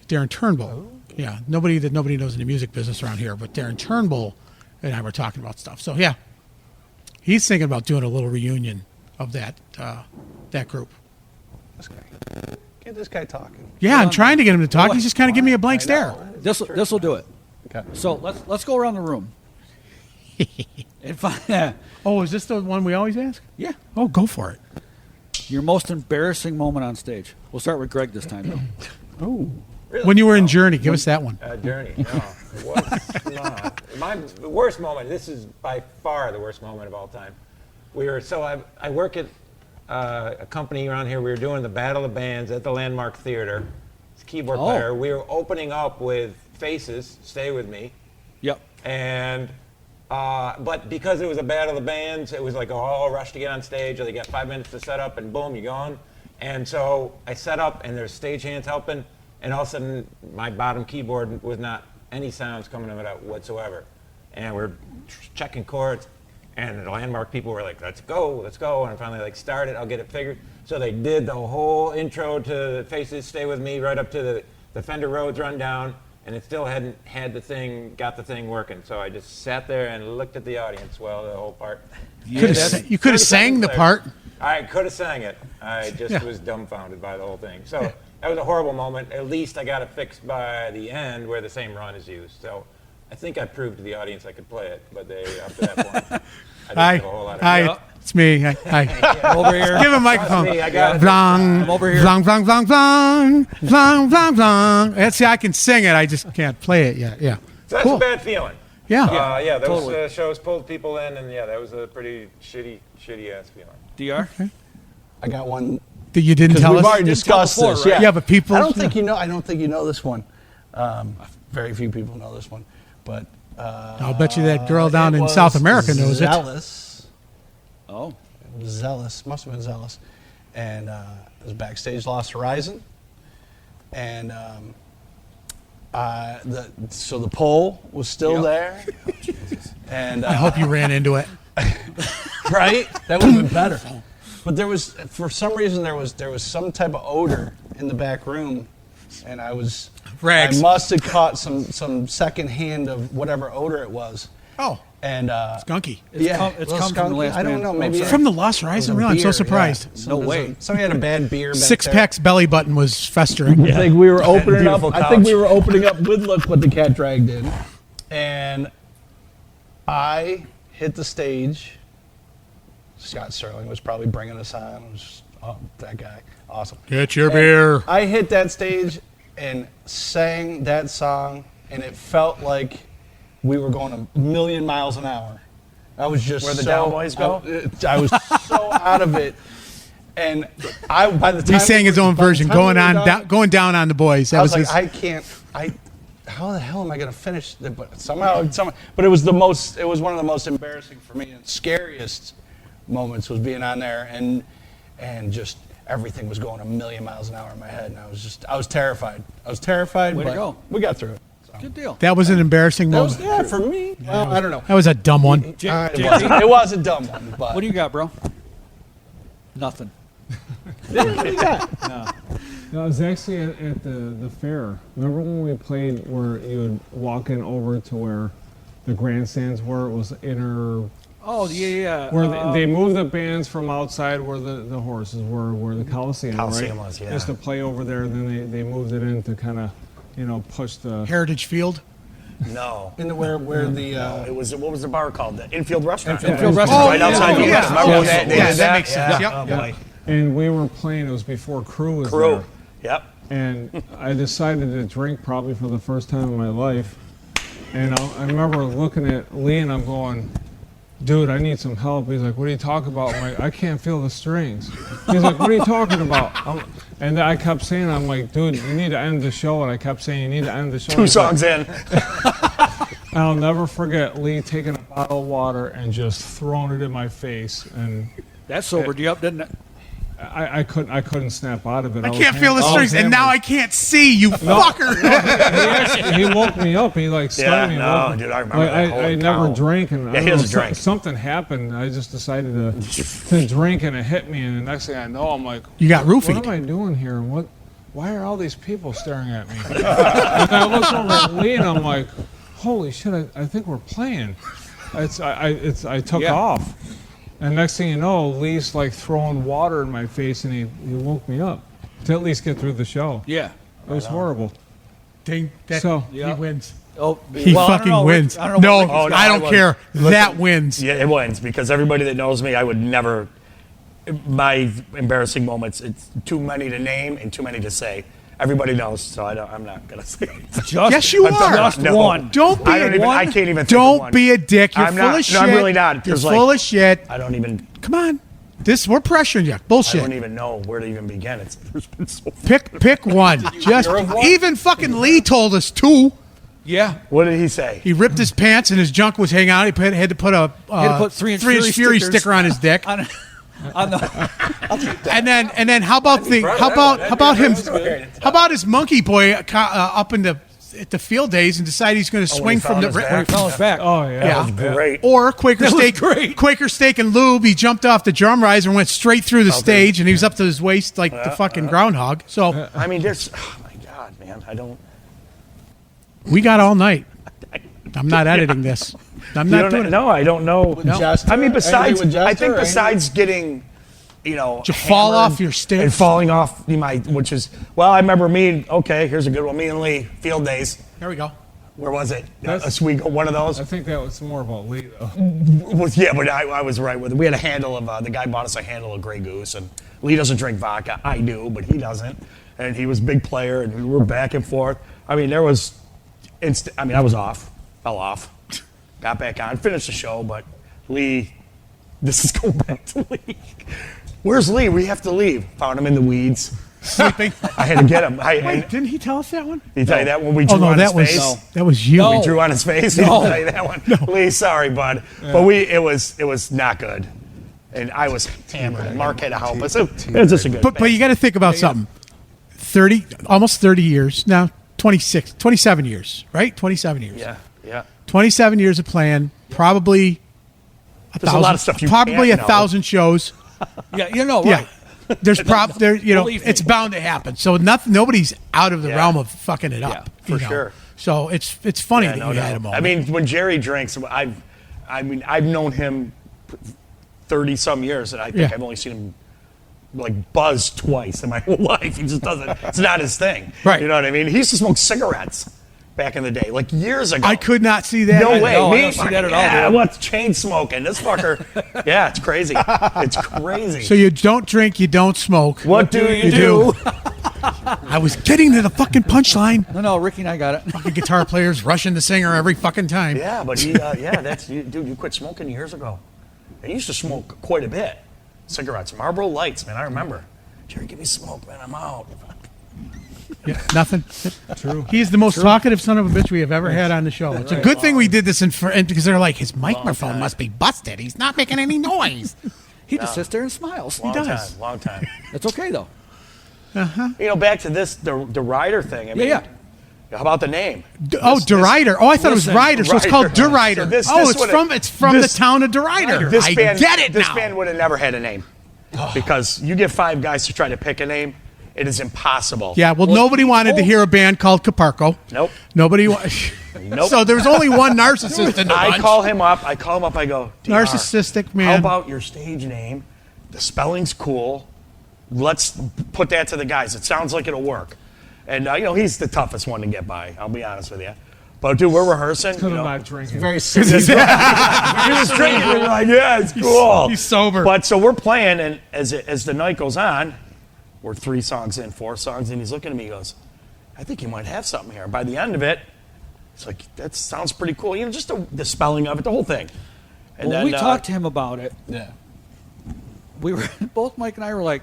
Darren Turnbull. Yeah, nobody knows in the music business around here, but Darren Turnbull and I were talking about stuff. So yeah, he's thinking about doing a little reunion of that group. This guy. Get this guy talking. Yeah, I'm trying to get him to talk. He's just kind of giving me a blank stare. This will do it. So let's go around the room. And find, Oh, is this the one we always ask? yeah, Oh, go for it. your most embarrassing moment on stage. We'll start with Greg this time, though. Oh. Really? When you were in Journey, give us that one. Journey. No, it was not. My worst moment. This is by far the worst moment of all time. I work at a company around here. We were doing the Battle of the Bands at the Landmark Theater. It's a keyboard player. We were opening up with Faces, Stay With Me, Yep. and but because it was a Battle of the Bands, it was like all rush to get on stage. Or they got 5 minutes to set up, and boom, you're gone. And so I set up, and there's stagehands helping. And all of a sudden, my bottom keyboard was not any sounds coming of it out whatsoever. And we're checking chords, and the Landmark people were like, let's go. And I finally started, I'll get it figured. So they did the whole intro to Faces, Stay With Me, right up to the Fender Rhodes rundown, and it still hadn't got the thing working. So I just sat there and looked at the audience the whole part. You could have sang the part. I could have sang it. I just was dumbfounded by the whole thing. So that was a horrible moment. At least I got it fixed by the end where the same run is used. So I think I proved to the audience I could play it, but up to that point, I didn't have a whole lot of Hi, it's me. Hi. Over here. Give him a microphone. me, I got it. Vlang, I'm over here. vlang, vlang, vlang, vlang, vlang, vlang, vlang. That's, see, I can sing it. I just can't play it yet. Yeah. So that's Cool. a bad feeling. Yeah. Those totally. shows pulled people in, and that was a pretty shitty ass feeling. DR. I got one. That you didn't Because tell we've us. already discussed before, this. right? Yeah. Yeah, but people. I don't think you know this one. Very few people know this one, but I'll bet you that girl down it in was South America knows it. Zealous. Oh. It was Zealous. Must have been Zealous. And it was backstage Lost Horizon. And so the pole was still there. And I hope you ran into it. right? That would have been better. But for some reason, there was some type of odor in the back room, and Rags. I must have caught some second hand of whatever odor it was. Oh, And skunky. It's come little from the skunky. last I don't band. know. Oh, Maybe sorry. From the Lost Horizon? Really? I'm so surprised. No way. Somebody had a bad beer. Back Six there. Pack's belly button was festering. I think we were opening up. beautiful I think we couch. were opening up with "Look What the Cat Dragged In," and I hit the stage. Scott Sterling was probably bringing us on. It was, that guy, awesome. Get your And beer. I hit that stage and sang that song, and it felt like we were going a million miles an hour. I was just Where the so, Cowboys go? I was so out of it, and by the time He sang his own by the version, time we were done, going down on the boys. That I was was like, his. how the hell am I going to finish? But somehow, but it was one of the most embarrassing for me and scariest moments was being on there and just everything was going a million miles an hour in my head, and I was terrified. Way to but go. we got through it. So. Good deal. That was an embarrassing That moment. was, for me. Well, I don't know. That was a dumb one. It was a dumb one, but What do you got, bro? Nothing. what do you got? No, I was actually at the fair. Remember when we played where you would walk in over to where the grandstands were? It was inner. Oh, yeah. Where they moved the bands from outside where the horses were, where the Coliseum, Coliseum right? was, yeah. Used to play over there, then they moved it in to kind of, push the. Heritage Field. No. In the where the It was, what was the bar called? The Infield Restaurant. Infield Restaurant. Right outside the yeah. Remember Oh, when that- they yeah, did that makes sense. Yep. Oh, boy. And we were playing, it was before Crew was Crew. there. Yep. And I decided to drink probably for the first time in my life. And I remember looking at Lee and I'm going, dude, I need some help. He's like, what are you talking about? I'm like, I can't feel the strings. He's like, what are you talking about? And I kept saying, I'm like, dude, you need to end the show. And I kept saying, you need to end the show. Two songs in. I'll never forget Lee taking a bottle of water and just throwing it in my face. And That sobered you up, didn't it? I couldn't snap out of it. I can't feel the strings, and now I can't see, you fucker. He woke me up. He started me. no, woke me. dude, I remember that. I Holy never cow. drank, and I Yeah, he don't know, doesn't drink. something happened. I just decided to drink, and it hit me. And the next thing I know, I'm like, You got roofied. what am I doing here? And why are all these people staring at me? And I looked over at Lee, and I'm like, holy shit! I think we're playing. I took Yeah. off. And next thing you know, Lee's like throwing water in my face, and he woke me up to at least get through the show. Yeah. It was horrible. Ding, So, he yeah. wins. Oh, He well, I don't fucking know. wins. I don't know what No, Ricky's got. I don't I care. wouldn't. That Listen, wins. Yeah, it wins because everybody that knows me, I would never. My embarrassing moments, it's too many to name and too many to say. Everybody knows, so I'm not gonna say it. Yes, you are. Just No. one. Don't be I don't a even. one. I can't even. Think of Don't one. be a dick. You're I'm full not. of shit. No, I'm really not. You're There's full like, of shit. I don't even. Come on. We're pressuring you. I Bullshit. don't even know where to even begin. There's been so. Pick one. Just even fucking Lee told us two. Yeah. What did he say? He ripped his pants and his junk was hanging out. He had to put a Had to put 3-inch Fury stickers sticker on his dick. On the, And then how about his monkey boy up in at the field days and decide he's going to swing he from found the his back? fell his back. Oh yeah. Yeah. Great. Or Quaker That was Steak, great. Quaker Steak and Lube. He jumped off the drum riser and went straight through the stage, and he was up to his waist like the fucking groundhog. So I mean, there's. Oh my God, man! I don't. we got all night. I'm not editing this. I'm You not don't- doing it. No, I don't know. Jester? I mean, besides, Anything with I Jester think or besides getting, To fall hammered off your stairs. and falling off which is, well, I remember here's a good one. Me and Lee, field days. There we go. Where was it? That's- One of those. I think that was more about Lee though. Yeah, but I was right with it. We had a handle of, the guy bought us a handle of Grey Goose, and Lee doesn't drink vodka. I do, but he doesn't. And he was a big player, and we were back and forth. I mean, there was, I was off, fell off, got back on, finished the show, but Lee, this is going back to Lee. Where's Lee? We have to leave. Found him in the weeds. Sleeping. I had to get him. Wait, didn't he tell us that one? Did he tell you that when we Oh drew no, on that his face? was that was you. No. We drew on his face. He didn't tell you that one. Lee, sorry, bud. But it was not good. And I was hammered. And Mark had to help us. It was just a good. But you got to think about something. Almost 30 years now. 27 years, right? 27 years. yeah. 27 years of playing. Probably There's a lot of stuff you probably can't 1,000 shows. Yeah, right. Yeah. There's Believe me. it's bound to happen. So nobody's out of the Yeah. realm of fucking it up. for sure. So it's funny Yeah, that no you had a doubt. moment. I mean, when Jerry drinks, I've known him 30 some years, and I think Yeah. I've only seen him like buzz twice in my whole life. He just doesn't. It's not his thing. Right. You know what I mean? He used to smoke cigarettes back in the day, like years ago. I could not see that. No either. way. know, I Me, don't see that at all, yeah, dude. what's chain smoking? This fucker. Yeah, it's crazy. It's crazy. So you don't drink, you don't smoke. what do you do? I was getting to the fucking punchline. No, Ricky and I got it. Fucking guitar players rushing the singer every fucking time. Yeah, but dude, you quit smoking years ago. I used to smoke quite a bit. Cigarettes, Marlboro Lights, man, I remember. Jerry, give me smoke, man, I'm out. Yeah, nothing. True. He is the most talkative son of a bitch we have ever had on the show. It's a good thing we did this because they're like, his microphone must be busted. He's not making any noise. He just sits there and smiles. Long time. That's okay though. You know, back to this, the Rydher thing. I mean, Yeah. How about the name? DeRuyter. Oh, I thought it was listen, Ryder, so it's called Ryder. DeRuyter. So this It's from the this- town of DeRuyter. This I band, get it This now. band would have never had a name. Because you get 5 guys to try to pick a name, it is impossible. Yeah, well, nobody wanted to hear a band called Caparco. Nope. Nobody. Nope. So there was only one narcissist in the I bunch. call him up, I go, DR, Narcissistic man. How about your stage name? The spelling's cool. Let's put that to the guys. It sounds like it'll work. And, he's the toughest one to get by, I'll be honest with you. But, dude, we're rehearsing. Because I'm not drinking. Very serious. You're just drinking. You're like, yeah, it's cool. He's sober. But so we're playing, and as the night goes on, we're 3 songs in, 4 songs in. He's looking at me, he goes, I think you might have something here. By the end of it, it's like, that sounds pretty cool. Just the spelling of it, the whole thing. And When then we talked to him about it, Yeah. we were both Mike and I were like,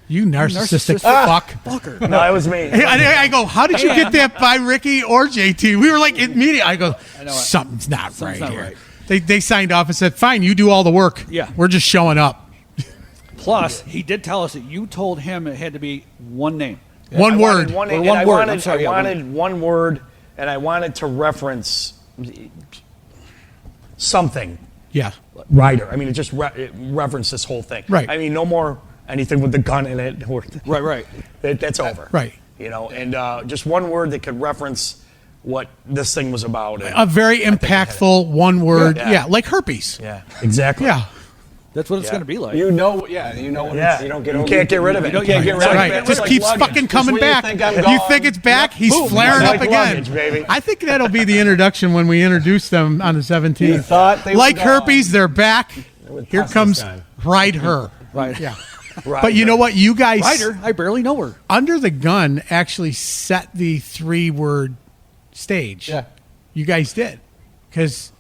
You narcissistic narcissistic fuck. fucker. No, it was me. I go, how did you get that by Ricky or JT? We were like immediately. I go, something's not Something's right not here. right. They signed off and said, fine, you do all the work. Yeah. We're just showing up. Plus, he did tell us that you told him it had to be one name. One word. Or one word. I'm sorry, I yeah, wanted one word, and I wanted to reference something. Yeah. Ryder. I mean, it referenced this whole thing. Right. I mean, no more anything with the gun in it. Right. That's over. Right. And just one word that could reference what this thing was about. And A very impactful one word. Yeah. Yeah, like herpes. yeah, exactly. Yeah. That's what it's going to be like. You know what Yeah, You don't get you over can't get rid of it. You don't- You can't yeah, get rid of Right. it. It just Like keeps luggage. fucking coming Just when you back. think I'm You gone, think it's back, he's boom, flaring like up again. luggage, baby. I think that'll be the introduction when we introduce them on the 17th. You thought they were Like gone. herpes, they're back. Here Pasta comes time. Rydher. Right. Yeah. Right. But you know what? You guys, Ryder, I barely know her. Under the Gun, actually set the 3-word stage. Yeah. You guys did. Because,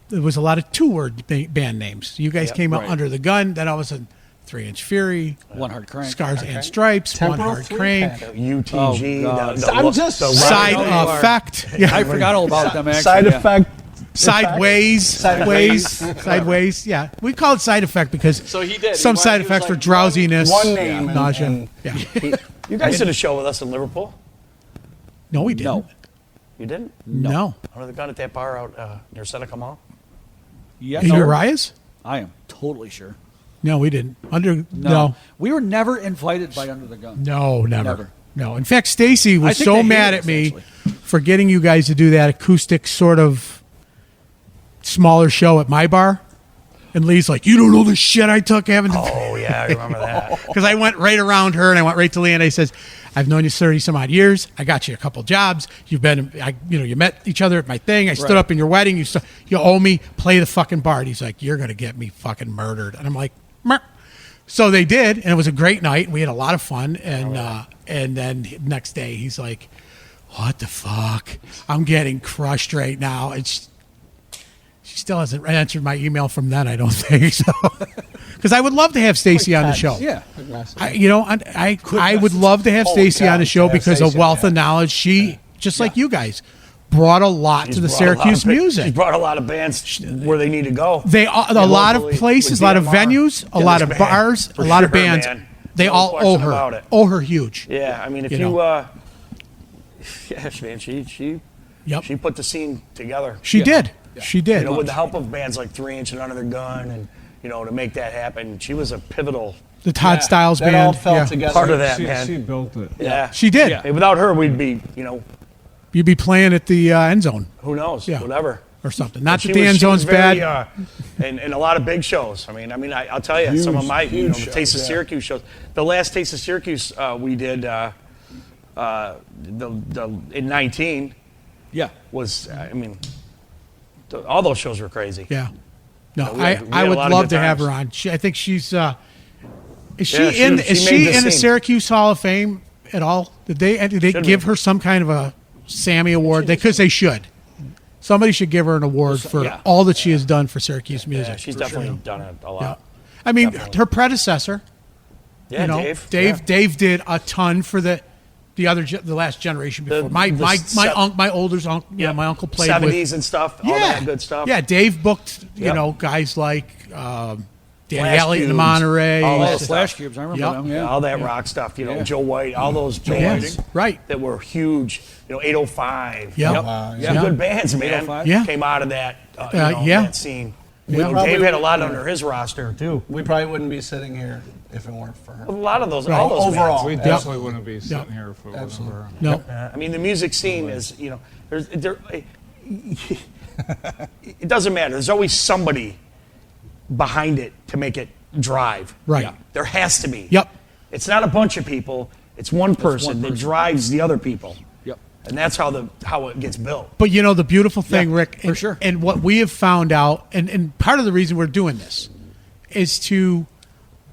there was a lot of 2-word band names. You guys came out right. Under the Gun. Then all of a sudden, 3-Inch Fury, One Hard Crank. Scars and Stripes, One Temporal Hard three-pack. Crank, UTG. Oh, God. I'm just Side know you are. Effect. I Yeah. forgot all about them, actually. Side yeah. effect. Sideways. Sideways. Sideways. Yeah. We call it side effect because So he did. some He side was effects like were drowsiness, one name and- nausea. and- yeah. You guys did a show with us in Liverpool. No, we didn't. No. You didn't? No. Under the Gun at that bar out near Seneca Mall. Yeah, In Uriah's? I am totally sure. No, we didn't. No. We were never invited by Under the Gun. No, never. Never. No. In fact, Stacy I was think so they mad hated at me us, for getting you guys to do that acoustic sort of smaller show at my bar. And Lee's like, you don't know the shit I took having to. Oh yeah, I remember that. Because I went right around her and I went right to Lee and I says, I've known you 30 some odd years. I got you a couple jobs. You've been, you met each other at my thing. I stood Right. up in your wedding. You owe me. Play the fucking bar. And he's like, you're going to get me fucking murdered. And I'm like, Mer. So they did. And it was a great night. We had a lot of fun. And then next day he's like, what the fuck? I'm getting crushed right now. She still hasn't answered my email from then, I don't think. So, because I would love to have Stacy on the show. Yeah. I would love to have Holy Stacy on the cow, show yeah, because of Stacey, wealth yeah. of knowledge. She, just like you guys, brought a lot to the Syracuse She's music. brought a lot of bands where they need to go. A lot of locally, places, with a lot of DMR. venues, a Yeah, lot this of band, bars, for a lot of sure, bands. man. They No all question owe about her. it. Owe her huge. Yeah, I mean, if You you, know. yeah, man, she Yep. put the scene together. She did. She did. You know, with the help of bands like 3-Inch and Under the Gun, and to make that happen, she was a pivotal The Todd Styles that band. all fell yeah. together. part of that, She man. built it. Yeah, She did. Yeah. Hey, without her, we'd be, You'd be playing at the end zone who knows, Yeah. whatever. or something. Not She that the was- end she was zone's very, bad. and a lot of big shows. I'll tell you, some of my, huge the shows, Taste of yeah. Syracuse shows. The last Taste of Syracuse we did, in 19 Yeah. was, all those shows were crazy. Yeah. No, Yeah, we had I a would lot of love good to have times. her on. I think she's. Is she Yeah, in? she Is made she the in the scene. Syracuse Hall of Fame at all? Did they Should give be. her some kind of a Sammy Award? Because they should. Somebody should give her an award for yeah. all that she has done for Syracuse music. Yeah, she's definitely done it a Yeah. lot. I mean, Definitely. her predecessor. Yeah, Dave. Dave did a ton for the last generation before. The- my the my se- my older uncle. Yeah, my uncle played 70s with. and stuff, all that good stuff. Yeah, Dave booked Yep. guys like Danny Flash Elliott in Cubes, Monterey. all that Oh, stuff. Flash Cubes. I remember Yep. them. Yeah. All that rock stuff, Yeah. Joe White, all those Yes, bands right. that were huge, 805. Yep. Yep. Some Yeah. good bands, man. 805. Yeah. Came out of that, yeah. that scene. Yeah. Dave had a lot under his roster, too. We probably wouldn't be sitting here if it weren't for her. A lot of those, all those Overall. We bands. definitely wouldn't be sitting here if it wasn't Absolutely. for her. No. The music scene is, it doesn't matter. There's always somebody behind it to make it drive. Right. Yeah. There has to be. Yep. It's not a bunch of people. It's one person that drives the other people. Yep. And that's how it gets built. But the beautiful thing, Yeah, Rick, for sure. and what we have found out, and part of the reason we're doing this is to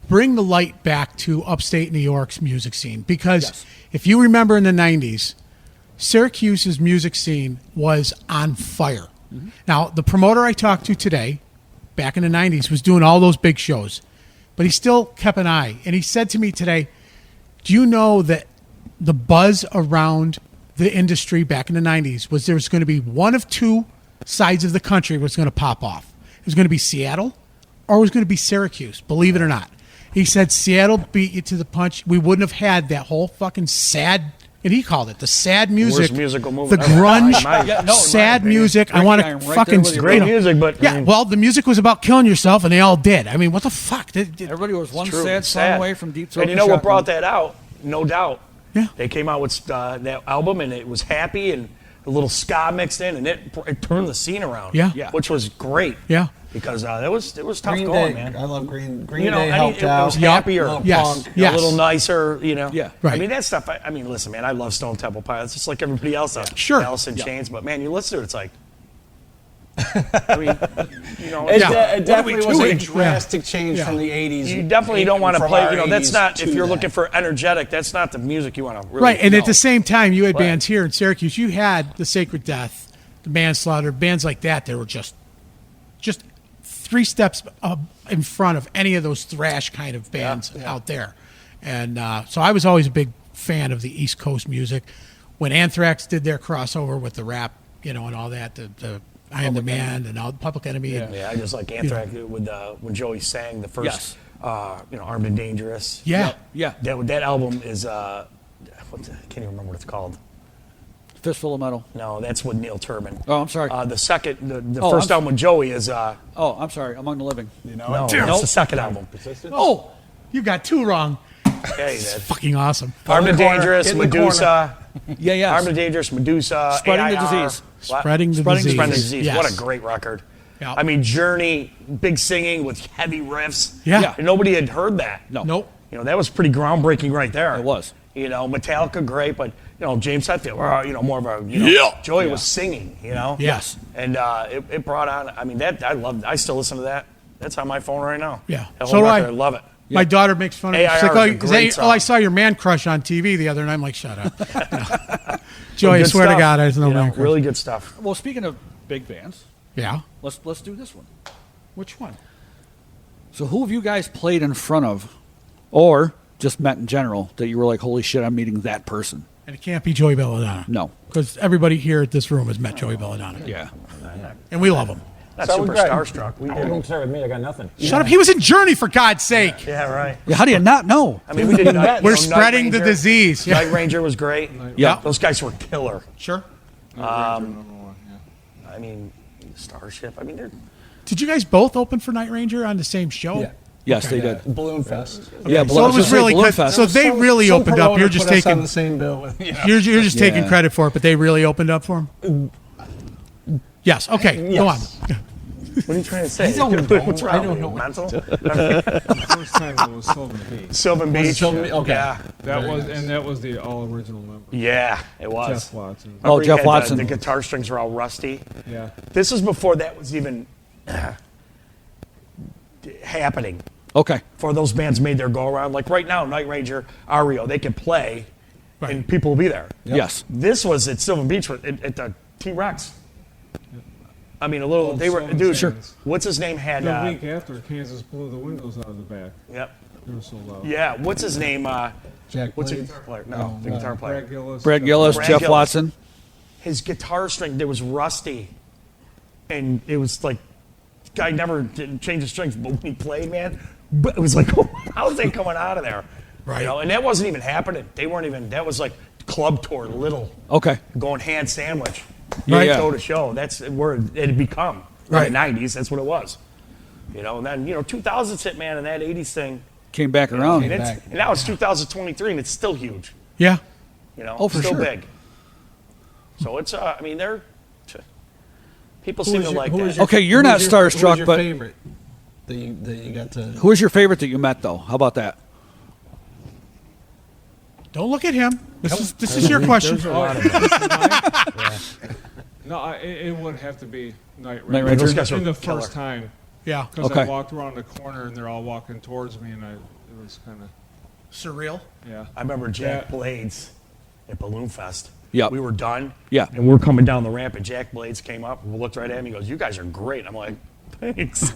bring the light back to upstate New York's music scene. Because Yes. if you remember in the 90s, Syracuse's music scene was on fire. Mm-hmm. Now, the promoter I talked to today, back in the 90s, was doing all those big shows. But he still kept an eye. And he said to me today, do you know that the buzz around the industry back in the 90s was there was going to be one of two sides of the country was going to pop off. It was going to be Seattle or it was going to be Syracuse, believe it or not. He said Seattle beat you to the punch. We wouldn't have had that whole fucking sad, and he called it the sad music. Worst musical movie The ever. grunge, Yeah, no, sad in my opinion. music. I Ricky, want I'm to right fucking... there with you. Great music, but Yeah, well, the music was about killing yourself, and they all did. I mean, what the fuck? Everybody was one true. sad It's song sad. away from Deep Throat. And you know what Shotgun. brought that out? No doubt. Yeah. They came out with that album, and it was happy, and a little ska mixed in, and it turned the scene around. Yeah. Which was great. Yeah. Because it was tough Green going, Day, man. I love Green You know, Day I mean, helped it out. was happier. Little Yes. punk. Yes. A little nicer, you know. Yeah. Right. I mean, that stuff. I mean, listen, man. I love Stone Temple Pilots, just like everybody else. Sure. Alice in Chains, but man, you listen to it, it's like. I mean, you know, It, Yeah. it definitely was a doing? drastic change from the 80s. you definitely don't want to from play. our You know, that's 80s not to if you're that. looking for energetic. That's not the music you want to really. Right, and at know. the same time, you had Right. bands here in Syracuse. You had the Sacred Death, the Manslaughter, bands like that. They were just 3 steps in front of any of those thrash kind of bands out there. And so I was always a big fan of the East Coast music. When Anthrax did their crossover with the rap, and all that, the I Am the Man and all Public Enemy. And, Yeah, I just like Anthrax with when Joey sang the first, Yes. Armed and Dangerous. yeah. Yeah. That album is I can't even remember what it's called. Fistful of Metal. No, that's with Neil Turbin. Oh, I'm sorry. The second, the Oh, first I'm- album with Joey is Oh, I'm sorry. Among the Living. no, it's the second album. Oh, you got 2 wrong. Yeah, he did. Fucking awesome. Armed and corner, Dangerous, get in the Medusa. Yeah, yeah. Armed and Dangerous, Medusa. Spreading the AIR. disease. What? Spreading the Spreading the disease. Spreading the disease. Yes. What a great record. Yeah. I mean, Journey, big singing with heavy riffs. Yeah. And nobody had heard that. No. Nope. That was pretty groundbreaking right there. It was. Metallica, great, but James Hetfield, more of a Joey was singing, Yes. and it brought on. I mean, that I loved. I still listen to that. That's on my phone right now. Yeah. That So whole do I. record, I love it. My daughter makes fun of me. She's AIR like, is a great I song. saw your man crush on TV the other night. I'm like, shut up. Joey, I Good swear to stuff. God, there's no man crush. Really good stuff. Well, speaking of big bands, Yeah. let's do this one. Which one? So who have you guys played in front of, or just met in general, that you were like, holy shit, I'm meeting that person? And it can't be Joey Belladonna. No. Because everybody here at this room has met Joey Belladonna. Yeah. And we love him. Not So super great. starstruck. We Don't did. start with me. I got nothing. Shut up. He was in Journey, for God's sake. Yeah, right. Yeah, how do you not know? I mean, we did. We're Night spreading the Ranger. disease. Yeah. Night Ranger was great. Yeah. Those guys were killer. Sure. I mean, Starship. I mean, they're. Did you guys both open for Night Ranger on the same show? Yeah. Yes, they did. Balloon Fest. Yeah, So it was really Balloon good. Fest. So they really Some opened up. promoter You're just put us on taking the same bill with, you're just taking Yeah. credit for it, but they really opened up for him. Yes. Okay. Yes. Go on. What are you trying to say? What's I wrong don't with know you? what Mental? The first time it was Sylvan Beach. Sylvan Beach. Sylvan Beach? Okay. Yeah. That was the all original member. Yeah, it was. Jeff Watson. Oh, Remember he Jeff had Watson. The guitar strings were all rusty. Yeah. This was before that was even happening. Okay. Before those bands made their go around. Like right now, Night Ranger, Ario, they could play, Right. and people will be there. Yes. This was at Sylvan Beach at the T-Rex. I mean, a little. Old They were Sylvan dude. stands. What's his name had? The week after, Kansas blew the windows out of the back. Yep. They were so loud. Yeah. What's his name? Jack What's the Blades. guitar player? No, the guitar player. Brad Gillis. Brad Gillis, Brad Jeff Gillis. Watson. His guitar string there was rusty, and it was like, guy never didn't change the strings, but when he played, man, but it was like, how's that coming out of there? Right. And that wasn't even happening. They weren't even. That was like club tour, little Okay. going hand sandwich, Right. show to show. That's where it had become. Right. In the '90s, that's what it was. And then 2000s hit, man, and that '80s thing. Came back around. And now it's 2023, and it's still huge. Yeah. Oh, for still sure. big. So it's, I mean, they're people seem to like Who was that. Okay, you're who not was your- who was starstruck, your but- favorite that you got to. Who was your favorite that you met, though? How about that? Don't look at him. This is your question. There's a lot of them. No, it would have to be Night Ranger. Night Ranger? Those guys were In the killer. first time. Yeah. Because I Okay. walked around the corner and they're all walking towards me, and it was kind of, Surreal. yeah. I remember Jack Yeah. Blades at Balloon Fest. Yep. We were done. Yeah. And we're coming down the ramp, and Jack Blades came up and looked right at me. He goes, "You guys are great." I'm like, "Thanks."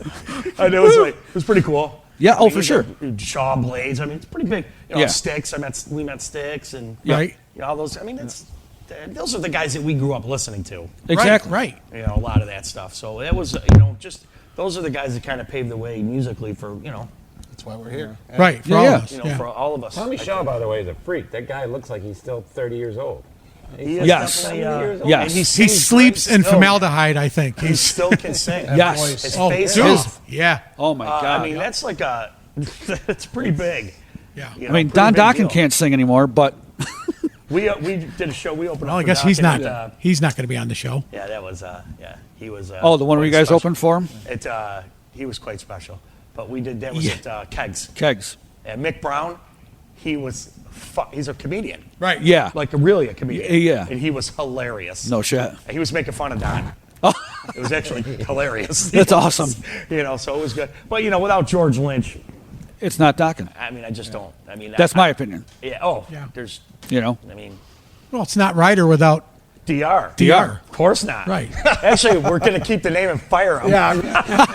And it was pretty cool. Yeah, I mean, for sure. Shaw Blades. I mean, it's pretty big. Yeah. Sticks. We met Sticks, and Right. all those. I mean, those are the guys that we grew up listening to. Exactly. Right. A lot of that stuff. So that was, just those are the guys that kind of paved the way musically for, That's why we're here. Right. For Yeah, all yeah. of us. Yeah. for all of us. Tommy I Shaw, think. by the way, is a freak. That guy looks like he's still 30 years old. He is Yes. definitely, 70 years old. Yes. and He sings sleeps great in still. formaldehyde, I think. He still can sing. Yes. His Oh, face dude. off. Yeah. Oh, my God. I mean, that's like that's pretty big. Yeah. I mean, pretty Don big Dokken deal. can't sing anymore, but We did a show. We opened Well, up I for guess Doc he's and not. He's not going to be on the show. yeah, that was he was. Oh, the one where you quite guys special. opened for him? He was quite special. But we did that was at Kegs. Kegs. And Mick Brown, he's a comedian. Right. Yeah. Like really a comedian. Yeah. And he was hilarious. No shit. And he was making fun of Don. It was actually hilarious. That's awesome. So it was good. But without George Lynch, It's not docking. I mean, I just don't. I mean, That's my opinion. Yeah. Oh, Yeah. there's. You know. I mean, Well, it's not Rydher without Dr. Dr. Of course not. Right. Actually, we're going to keep the name and fire him. Yeah,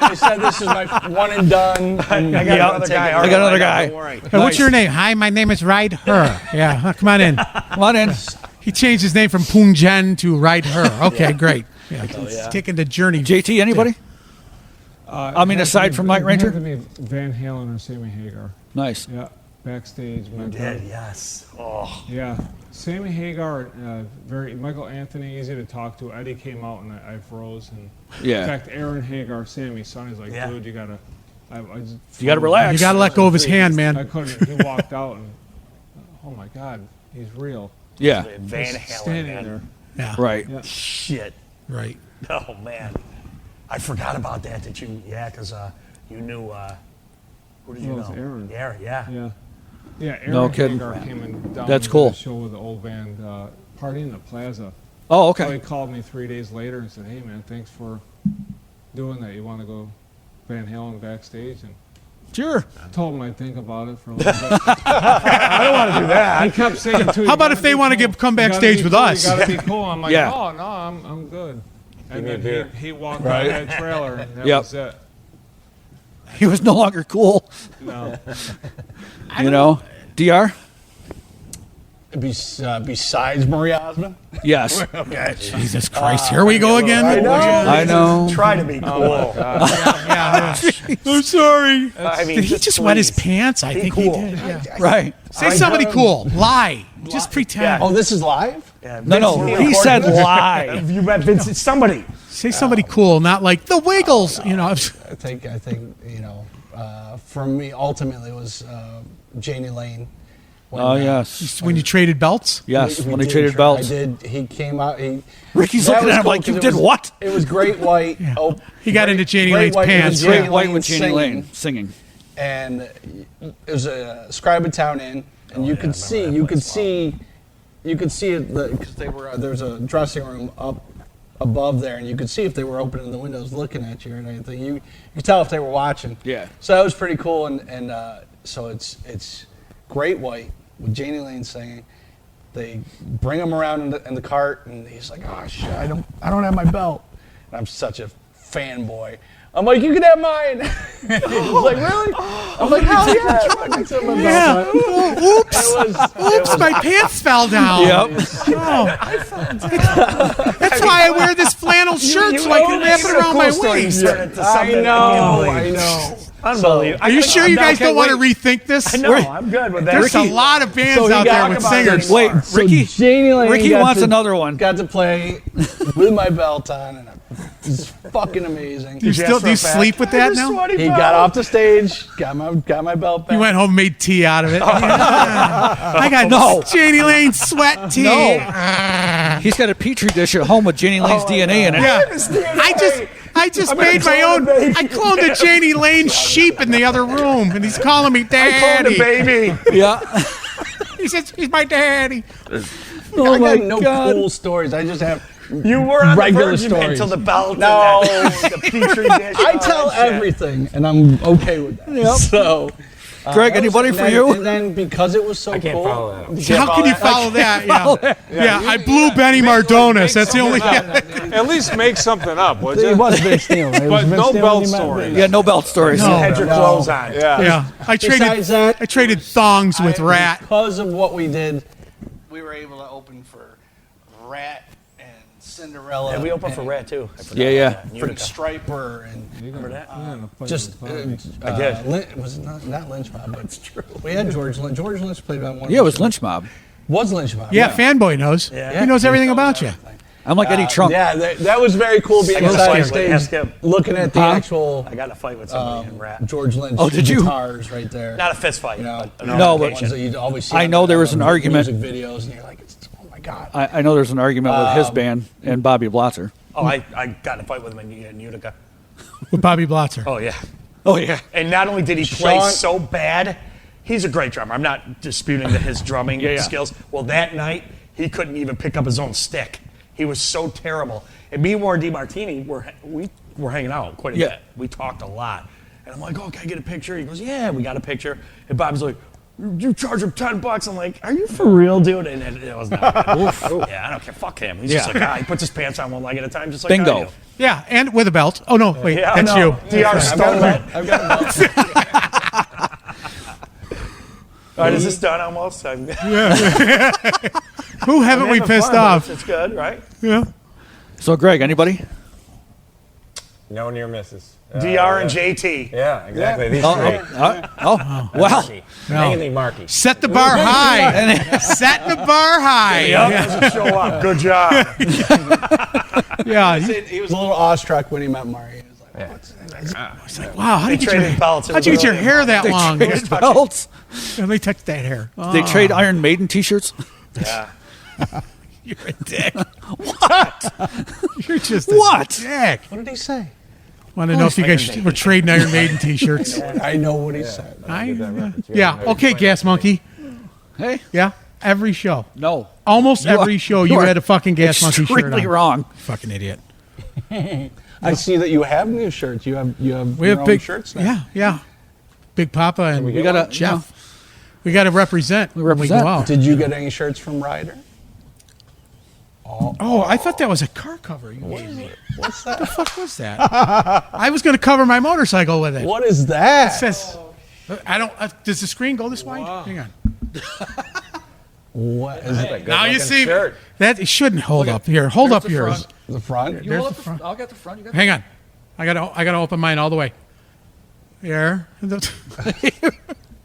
I said this is my one and done. I got another guy. I got another guy. Don't worry. Hey, what's your name? Hi, my name is Rydher. Yeah, come on in. Come on in. He changed his name from Poonjan to Rydher. Okay, great. Yeah, he's taking the journey. JT, anybody? I mean, It had to aside be- from Mike it Ranger? had to be Van Halen or Sammy Hagar. Nice. Yeah, backstage. You did, yes. Oh, Yeah, Sammy Hagar, Michael Anthony, easy to talk to. Eddie came out and I froze. And Yeah. In fact, Aaron Hagar, Sammy's son, is like, Yeah. dude, you gotta. You got to relax. You got to let go of his hand, I man. couldn't. He walked out and, oh my God, he's real. Yeah. Van Just Halen, standing man. there. Yeah. Right. Yeah. Shit. Right. Oh man, I forgot about that. That you, because you knew. Who did you Well, know? it's Aaron. Aaron, yeah. Yeah. Yeah, Aaron No kidding. Hagar came and down That's and cool. did a show with the old band, Party in the Plaza. Oh, So he okay. called me 3 days later and said, hey man, thanks for doing that. You want to go Van Halen backstage? And Sure. I told him I'd think about it for a little bit. I don't want to do that. He kept saying too. How about if they want to come backstage with us? You gotta be cool. I'm like, Yeah. oh no, I'm good. And me a then beer. he walked out that trailer and that Yep. was it. He was no longer cool. No. You know? DR? Besides Marie Osmond, Yes. Jesus Christ, here we go again. I know. Try to be cool. I'm sorry. I mean, Did he just wet his please. pants? I Be think cool. he did. Yeah. Right. Say somebody cool. Lie. Just pretend. oh, this is live. Yeah, No, Vince, he recorded said this. lie. You met Vince. It's somebody. Say somebody cool, not like the Wiggles. I think for me, ultimately, it was Janie Lane. When, Oh, yes. when you traded belts. Yes. we When he did traded try- belts. I did. He came out. Ricky's that looking was at him cool like, you 'cause did what? It was Great White. Yeah. He got into Janie Lane's White with pants. Janie Great White Lane with Janie singing. Lane singing. And it was a Scribe Town Inn, and you could see it because they were there's a dressing room up above there, and you could see if they were opening the windows, looking at you and everything. You could tell if they were watching. Yeah. So that was pretty cool, and so it's Great White with Janie Lane singing. They bring him around in the cart, and he's like, "Oh shit, I don't have my belt." And I'm such a fanboy. I'm like, "You can have mine." He's like, "Really?" I'm like, "Hell yeah!" I took my Yeah. belt. Oops, my pants fell down. Yep. That's why I wear this flannel shirt so I can wrap it around my waist. I know. Unbelievable. Are you sure you guys don't want to rethink this? No, I'm good with that. There's a lot of bands So he out there got with about singers. Wait, Ricky. Janie Lane Ricky got wants to- another one. Got to play with my belt on, and it's fucking amazing. Do you sleep with that now? He got off the stage, got my belt back. You went home and made tea out of it. I got No. Janie Lane sweat tea. No. He's got a petri dish at home with Janie Lane's DNA in it. Yeah. I just gonna made my clone own. a baby. I cloned a Janie Lane sheep in the other room, and he's calling me I cloned daddy. a baby. Yeah. He says he's my daddy. Oh I my got no God. cool stories. I just have You were on regular the verge stories. until the belt. No. And the petri dish. I tell everything, and I'm okay with that. Yep. So, Greg, that was- anybody and for then- you? And then because it was so can't cool, follow that up. you can't How can you follow that? Yeah, I blew Benny Mardones. That's the only. At least make something up, would It you? was Vince Neil, right? It was But Vince no Neil belt when you met stories. Vince. Yeah, no belt stories. No. You had your No. clothes on. Yeah. I Besides that, traded thongs with Rat. Because of what we did, we were able to open for Rat and Cinderella. And we opened for and Rat too. I forgot Yeah, yeah. about that. Fred Utica. Striper and Remember that? just I did. was it not Lynch Mob, but it's true. We had George Lynch. George Lynch played on one. Yeah, it of was the Lynch Mob. shows. Was Lynch Mob? Yeah, fanboy knows. Yeah. He knows everything about you. I'm like Eddie Trump. Yeah, that was very cool being I got a inside fight the with- stage, ask him. looking at the actual I got in a fight with somebody in Rat. George Lynch Oh, did you? guitars right there. Not a fist fight. You know, but No, but ones that you'd always see I on know the there was an argument. Music videos, and you're like, it's God. I know there's an argument with his band and Bobby Blotzer. Oh, I got in a fight with him in Utica. With Bobby Blotzer. Oh, yeah. Oh yeah. And not only did he play Sean- so bad, he's a great drummer. I'm not disputing his drumming Yeah. skills. Well, that night, he couldn't even pick up his own stick. He was so terrible. And me and Warren DeMartini, we were hanging out quite a Yeah. bit. We talked a lot. And I'm like, oh, can I get a picture? He goes, yeah, we got a picture. And Bob's like, you charge him $10. I'm like, are you for real, dude? And it was not good. Yeah, I don't care. Fuck him. He's just like, he puts his pants on one leg at a time, just like I Bingo. do. Yeah, and with a belt. Oh, no, wait, Yeah, that's no. you. DR stole it. I've got a All right, is this done almost? Who haven't we pissed off? It's good, right? Yeah. So Greg, anybody? No near misses. DR and JT. Yeah, exactly. These Oh, three. well. Marky. Mainly Marky. Set the bar high. Set the bar high. Yep, doesn't show up. Good job. Yeah. he was a little awestruck when he met Mari. He was like, Yeah. what's that? It's like, wow, how They did you traded belts. how'd you get your hair that long? Traded belts. Let me touch that hair. They trade Iron Maiden T-shirts. Yeah. You're a dick. What? You're just a What? dick. What did he say? Want to know if you guys were trading Iron Maiden T-shirts? I know what he said. Yeah. Okay, Gas Monkey. Hey, Yeah. Every show. no. Almost You are- every show you you are had a fucking Gas Monkey shirt Extremely on. wrong. Fucking idiot. I see that you have new shirts. You have We your have own big shirts now. Yeah, yeah. Big Papa and We gotta Jeff. We got to represent. We when we represent. go out. Did you get any shirts from Ryder? Oh, I thought that was a car cover you gave me. What's that? What the fuck was that? I was going to cover my motorcycle with it. What is that? It says, I don't. Does the screen go this way? Hang on. What is it? Now you see shirt. that it shouldn't hold up here. Hold There's up the yours. front. The front? You There's hold the up front. I'll get the front. You got Hang on. I gotta open mine all the way. There.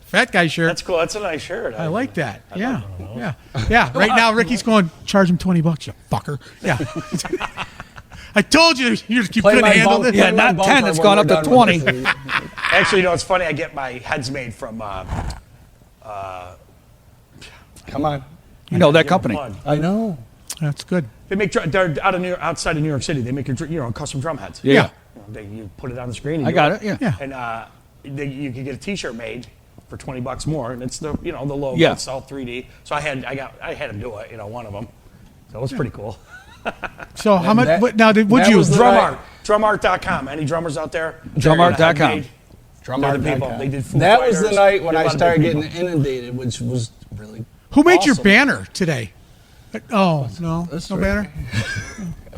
Fat guy shirt. That's cool. That's a nice shirt. I like that. Yeah. Yeah. Yeah. Right now, Ricky's going, charge him $20, you fucker. Yeah. I told you you couldn't handle it. Yeah, not 10, it's gone up to 20. Actually, you know, it's funny. I get my heads made from Come on. You know that company. Blood. I know. That's good. They make they're outside of New York City. They make custom drum heads. Yeah. You put it on the screen. And I got it. Yeah. Yeah. And you can get a T-shirt made for $20 more, and it's the the logo. Yeah. It's all 3D. So I had him do it. One of them. So it was pretty cool. So how much? that- Now, would that you? was the Drum right- art. Drumart.com. Any drummers out there? Drumart.com. They're the Drumart.com. people. They did Foo That was the Fighters. night when Did a I lot of started big getting people. inundated, which was really Who made your awesome. banner today? Oh no, That's no right. banner.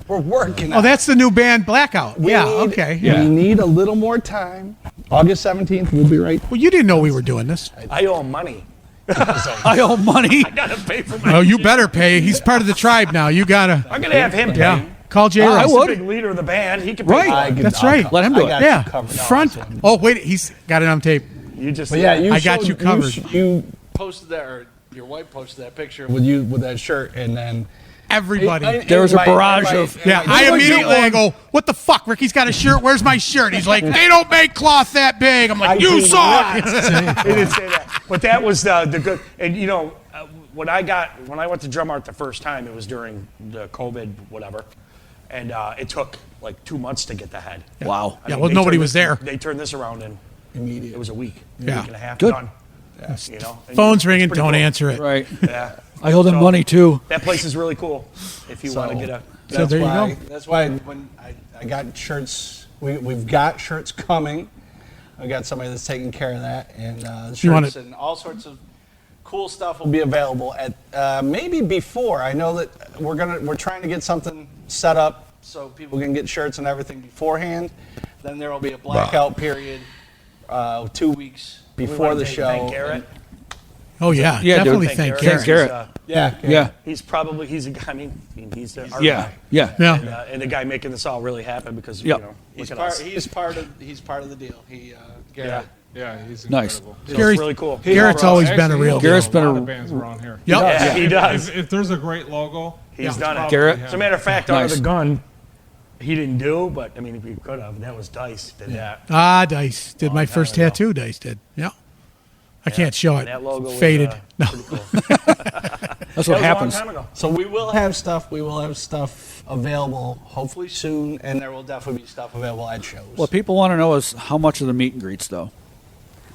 We're working. Oh, that's the new band Blackout. Yeah. Okay. We need a little more time. August 17th, we'll be right. Well, you didn't know we were doing this. I owe him money. I owe money. I gotta pay for my. Oh, you better pay. He's part of the tribe now. You gotta. I'm gonna have him pay. Yeah. Call J. I Ross. would. He's the big leader of the band. He can pay. Right. for it. I could- That's I'll right. co- Let him do I it. got Yeah. you covered. Front. Oh wait, he's got it on tape. You just. But yeah, you I got showed- you covered. You posted that, or your wife posted that picture with that shirt, and then Everybody. There was a barrage of- Yeah, I immediately go, what the fuck? Ricky's got a shirt. Where's my shirt? He's like, they don't make cloth that big. I'm like, you suck. He didn't say that. But that was the good. And when I went to Drum Art the first time, it was during the COVID whatever, and it took like 2 months to get the head. Wow. Yeah, well, they nobody turned was there. They turned this around in Immediate. it was a week, Yeah. week and a half Good. done. And Phone's it's ringing. pretty Don't cool. answer it. Right. Yeah. I owe them So, money too. That place is really cool. If you want to get a. So there you go. That's why when I got shirts, we've got shirts coming. I got somebody that's taking care of that, and You want shirts it- and all sorts of cool stuff will be available at maybe before. I know that we're trying to get something set up so people can get shirts and everything beforehand. Then there will be a blackout period, 2 weeks We before wanna the thank show. Garrett. Oh, yeah. Yeah, dude. Definitely Thank thank Garrett. Garrett. Garrett. Yeah, Yeah. He's probably he's the art Yeah. guy. Yeah. Yeah. And the guy making this all really happen because Yep. he's look at us. part of the deal. Garrett. Yeah, he's Nice. incredible. So Gary's- it's really cool. Garrett's always been a real Garrett's deal. been a a- lot of bands around here. Yep. Yeah, he does. If there's a great logo, He's done it. Garrett? As a matter of fact, Under Nice. the Gun, he didn't do, but I mean, if he could have, that was Dice did that. Ah, Dice did my Long first time ago. tattoo. Dice did. Yeah. I can't show it. That logo was Faded. No. pretty cool. That's That what was happens. A long time ago. So we will have stuff. We will have stuff available hopefully soon, and there will definitely be stuff available at shows. What people want to know is how much of the meet and greets, though.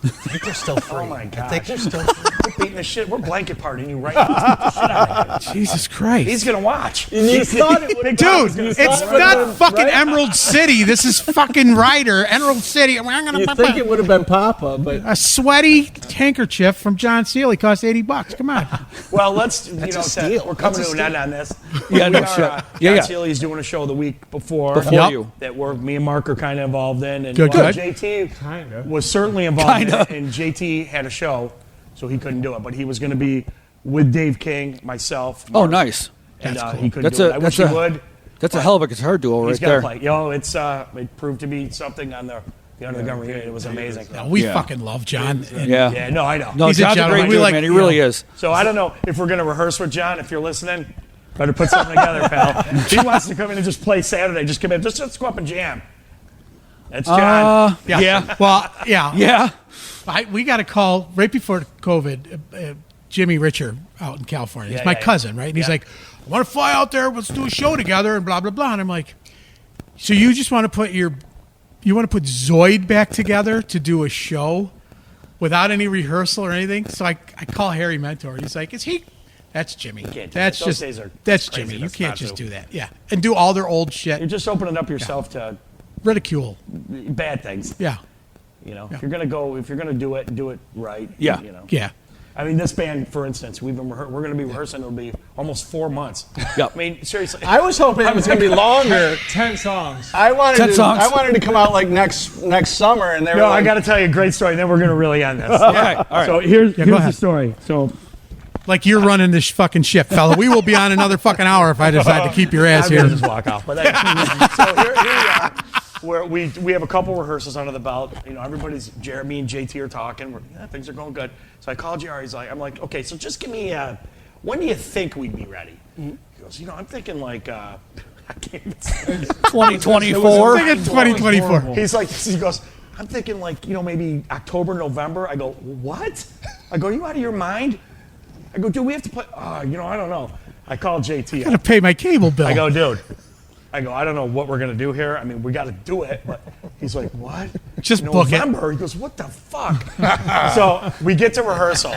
I think they're still free. Oh my I god! think they're still free. We're beating the shit. We're blanket partying you right now. Let's beat the shit out of him. Jesus Christ. He's gonna watch. You thought it would, Dude, it's not fucking Emerald City. This is fucking Rydher. Emerald City. You think it would have been Papa, but A sweaty handkerchief from John Sealy cost $80. Come on. Well, let's a steal. we're coming That's a to an end on this. Yeah, We no are, shit. John Yeah. Sealy's doing a show the week before. Before Yep. you. That me and Mark are kind of involved in, and Good. JT Kinda. was certainly involved in it, and JT had a show, so he couldn't do it, but he was going to be with Dave King, myself. Oh, Mark, nice. and That's cool. he couldn't That's do it. a- I wish that's he a- would. That's a hell of a guitar duo He's right got to there. play. It proved to be something on the Under the Gun reunion. It was amazing. We Yeah. fucking love John. Yeah. Yeah, no, I know. No, He's a John's a gentleman. great We dude, like- man. He you really know. is. So I don't know if we're going to rehearse with John. If you're listening, better put something together, pal. If he wants to come in and just play Saturday, just come in. Just let's go up and jam. That's John. Yeah. Well, yeah. Yeah. We got a call right before COVID. Jimmy Richer out in California. He's Yeah, my yeah, yeah. cousin, right? And he's Yeah. like, I want to fly out there. Let's do a show together and blah, blah, blah. And I'm like, so you just want to put Zoid back together to do a show without any rehearsal or anything? So I call Harry Mentor. He's like, is he? That's Jimmy. can't do That's that. Those just, days are that's crazy. Jimmy. You That's can't not just true. do that. Yeah. And do all their old You're shit. just opening up yourself to Ridicule. bad things. Yeah. You know, if you're gonna do it right. Yeah. You know. Yeah. I mean, this band, for instance, we're going to be rehearsing. It'll be almost 4 months. Yep. I mean, seriously. I was hoping it was going to be longer. 10 songs. I wanted 10 to. songs. I wanted to come out like next summer, and they were No, like, I got to tell you a great story, and then we're going to really end this. Okay. All right. So here's go the ahead. story. So Like you're running this fucking ship, fella. We will be on another fucking hour if I decide to keep your ass I'm here. gonna just walk off. But so here we are. Where we have a couple rehearsals under the belt. You know, Jeremy and JT are talking. Things are going good. So I called JR. I'm like, okay, so just give me when do you think we'd be ready? He goes, I'm thinking like I can't even say it. 2024. I'm thinking 2024. He goes, I'm thinking like, maybe October, November. I go, what? I go, you out of your mind? I go, dude, we have to play. I don't know. I called JT. Gotta pay my cable bill. I go, dude. I don't know what we're gonna do here. I mean, we got to do it. But he's like, what? Just book it. November. He goes, what the fuck? So we get to rehearsal.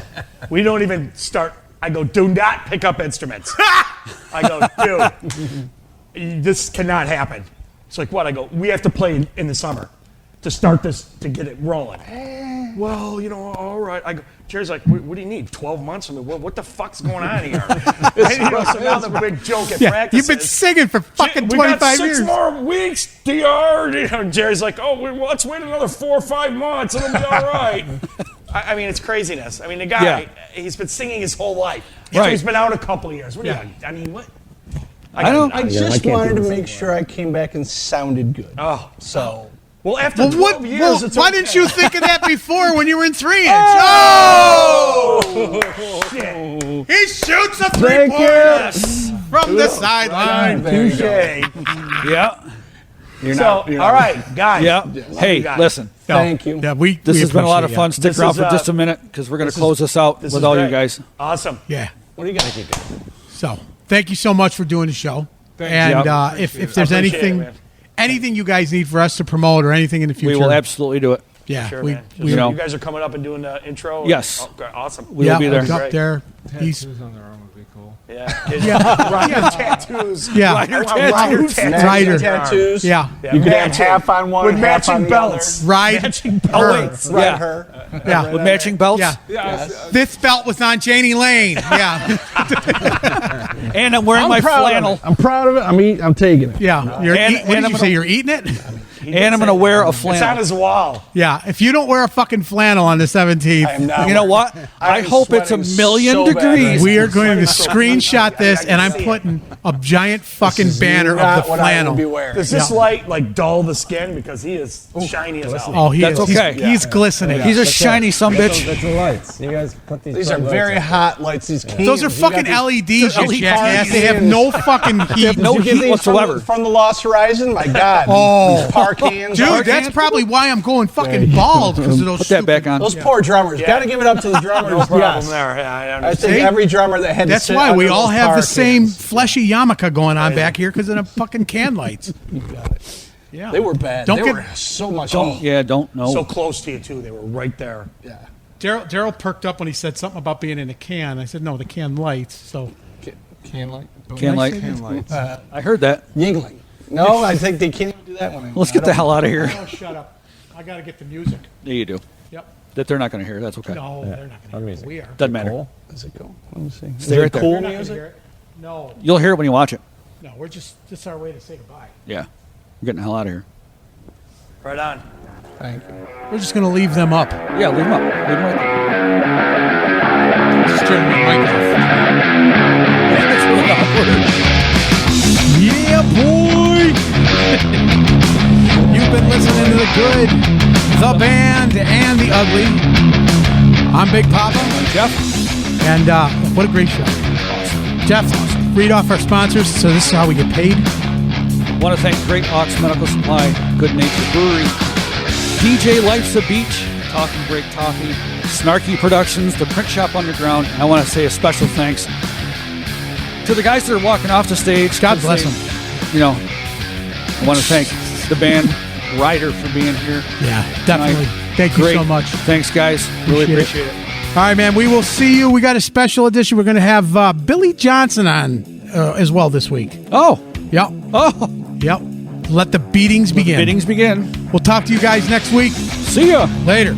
We don't even start. I go, do not pick up instruments. I go, dude, this cannot happen. It's like, what? I go, we have to play in the summer to start this, to get it rolling. Well, all right. I go, Jerry's like, what do you need? 12 months? I mean, what the fuck's going on here? So now the big joke at practice You've been is, singing for fucking we 25 got 6 years. more weeks, DR. Jerry's like, let's wait another 4 or 5 months. It'll be all right. I mean, it's craziness. I mean, the guy, he's been singing his whole life. So Right. he's been out a couple of years. What do you? I mean, what? I just wanted to make sure I came back and sounded good. Oh, So well, after Well, 12 years, it's why okay. didn't you think of that before when you were in 3-inch? Shit. He shoots a Thank you. three-pointer from the sideline. Touche. Yeah. So, all right, guys. Yeah. Hey, got it. listen. thank you. Yeah, we This has been a lot of appreciate fun. Stick This around is, for just a minute because we're going to close this out This with is all you great. guys. Awesome. you. Yeah. What do you got? So, thank you so much for doing the show. Thank And you. if there's I appreciate it, anything, man. anything you guys need for us to promote or anything in the future, We will absolutely do it. yeah, Sure, we man. we You know. You guys are coming up and doing the intro? Yes. Oh, okay, awesome. We yeah, will be there. it's up Great. there. He's Tattoos on their arm would be cool. Yeah. yeah, Tattoos. yeah, Ryder Ryder. Tattoos. yeah, You could have half on one, with half on matching the belts. Ride Matching her. belts. other. Right, Yeah. her. Yeah, With matching belts. yeah. Yeah. This belt was on Janie Lane. Yeah, And I'm wearing my flannel. I'm proud of it. I'm taking it. yeah. You're And- what and did I'm you gonna- say? You're eating it? And I'm going to wear a It's on flannel. his wall. Yeah. If you don't wear a fucking flannel on the 17th, I am not. You know what? I I'm hope it's a sweating million so bad degrees. right we are going to screenshot this, I can and I'm see it. putting a giant fucking banner Not of the what I would be flannel. wearing. Does this light dull the skin? Because he is shiny as hell. Oh, he That's is. okay. He's glistening. He's a shiny sumbitch. That's the lights. You guys put These are very hot lights. These cans. Those are You got fucking these- LEDs, you LED jackass. They have cans. no fucking heat. no Did you get heat these whatsoever. from the Lost Horizon? My God. Oh. Party bar cans. Dude, that's probably why I'm going fucking bald because of those. Put that back on. Those poor drummers. Got to give it up to the drummers. No problem Yes. there. Yeah, I I understand. think every drummer that had That's to sit why under we all those have bar the same cans. fleshy yarmulke going on back here because of the fucking can lights. You got it. Yeah, They were bad. Don't they get- were so much. Don't know. So close to you too. They were right there. Yeah. Daryl perked up when he said something about being in a can. I said no, the can lights. So Can light. Can light. Can lights. I heard that. Yingling. No, I think they can't do that one. Let's get the hell out of here. oh, shut up! I got to get the music. Yeah, you do. Yep. That they're not going to hear. That's okay. No, they're not going to. music. We are. Doesn't matter. Does it go? Let me see. Stay Is right it there. cool You're not gonna music? hear it. No, You'll hear it when you watch it. no, we're just this is our way to say goodbye. Yeah. We're getting the hell out of here. Right on. Thank you. We're just going to leave them up. Yeah, leave them up. Leave them right there. Just turn the mic off. It's really awkward. Yeah, boy! You've been listening to The Good, The Band, and The Ugly. I'm Big Papa. Jeff? And what a great show. Jeff, read off our sponsors, so this is how we get paid. Want to thank Great Ox Medical Supply, Good Nature Brewery, DJ Life's a Beach, Talking Break Coffee, Snarky Productions, The Print Shop Underground. And I want to say a special thanks to the guys that are walking off the stage. God bless them. them. You know, I want to thank the band, Rydher, for being here. Yeah, definitely. tonight. Thank you Great. so much. Thanks, guys. Really Appreciate appreciate it. All right, man, we will see you. We got a special edition. We're going to have Billy Johnson on as well this week. Oh, Yep, oh. yep. Let the beatings begin. Biddings begin. We'll talk to you guys next week. See ya. Later.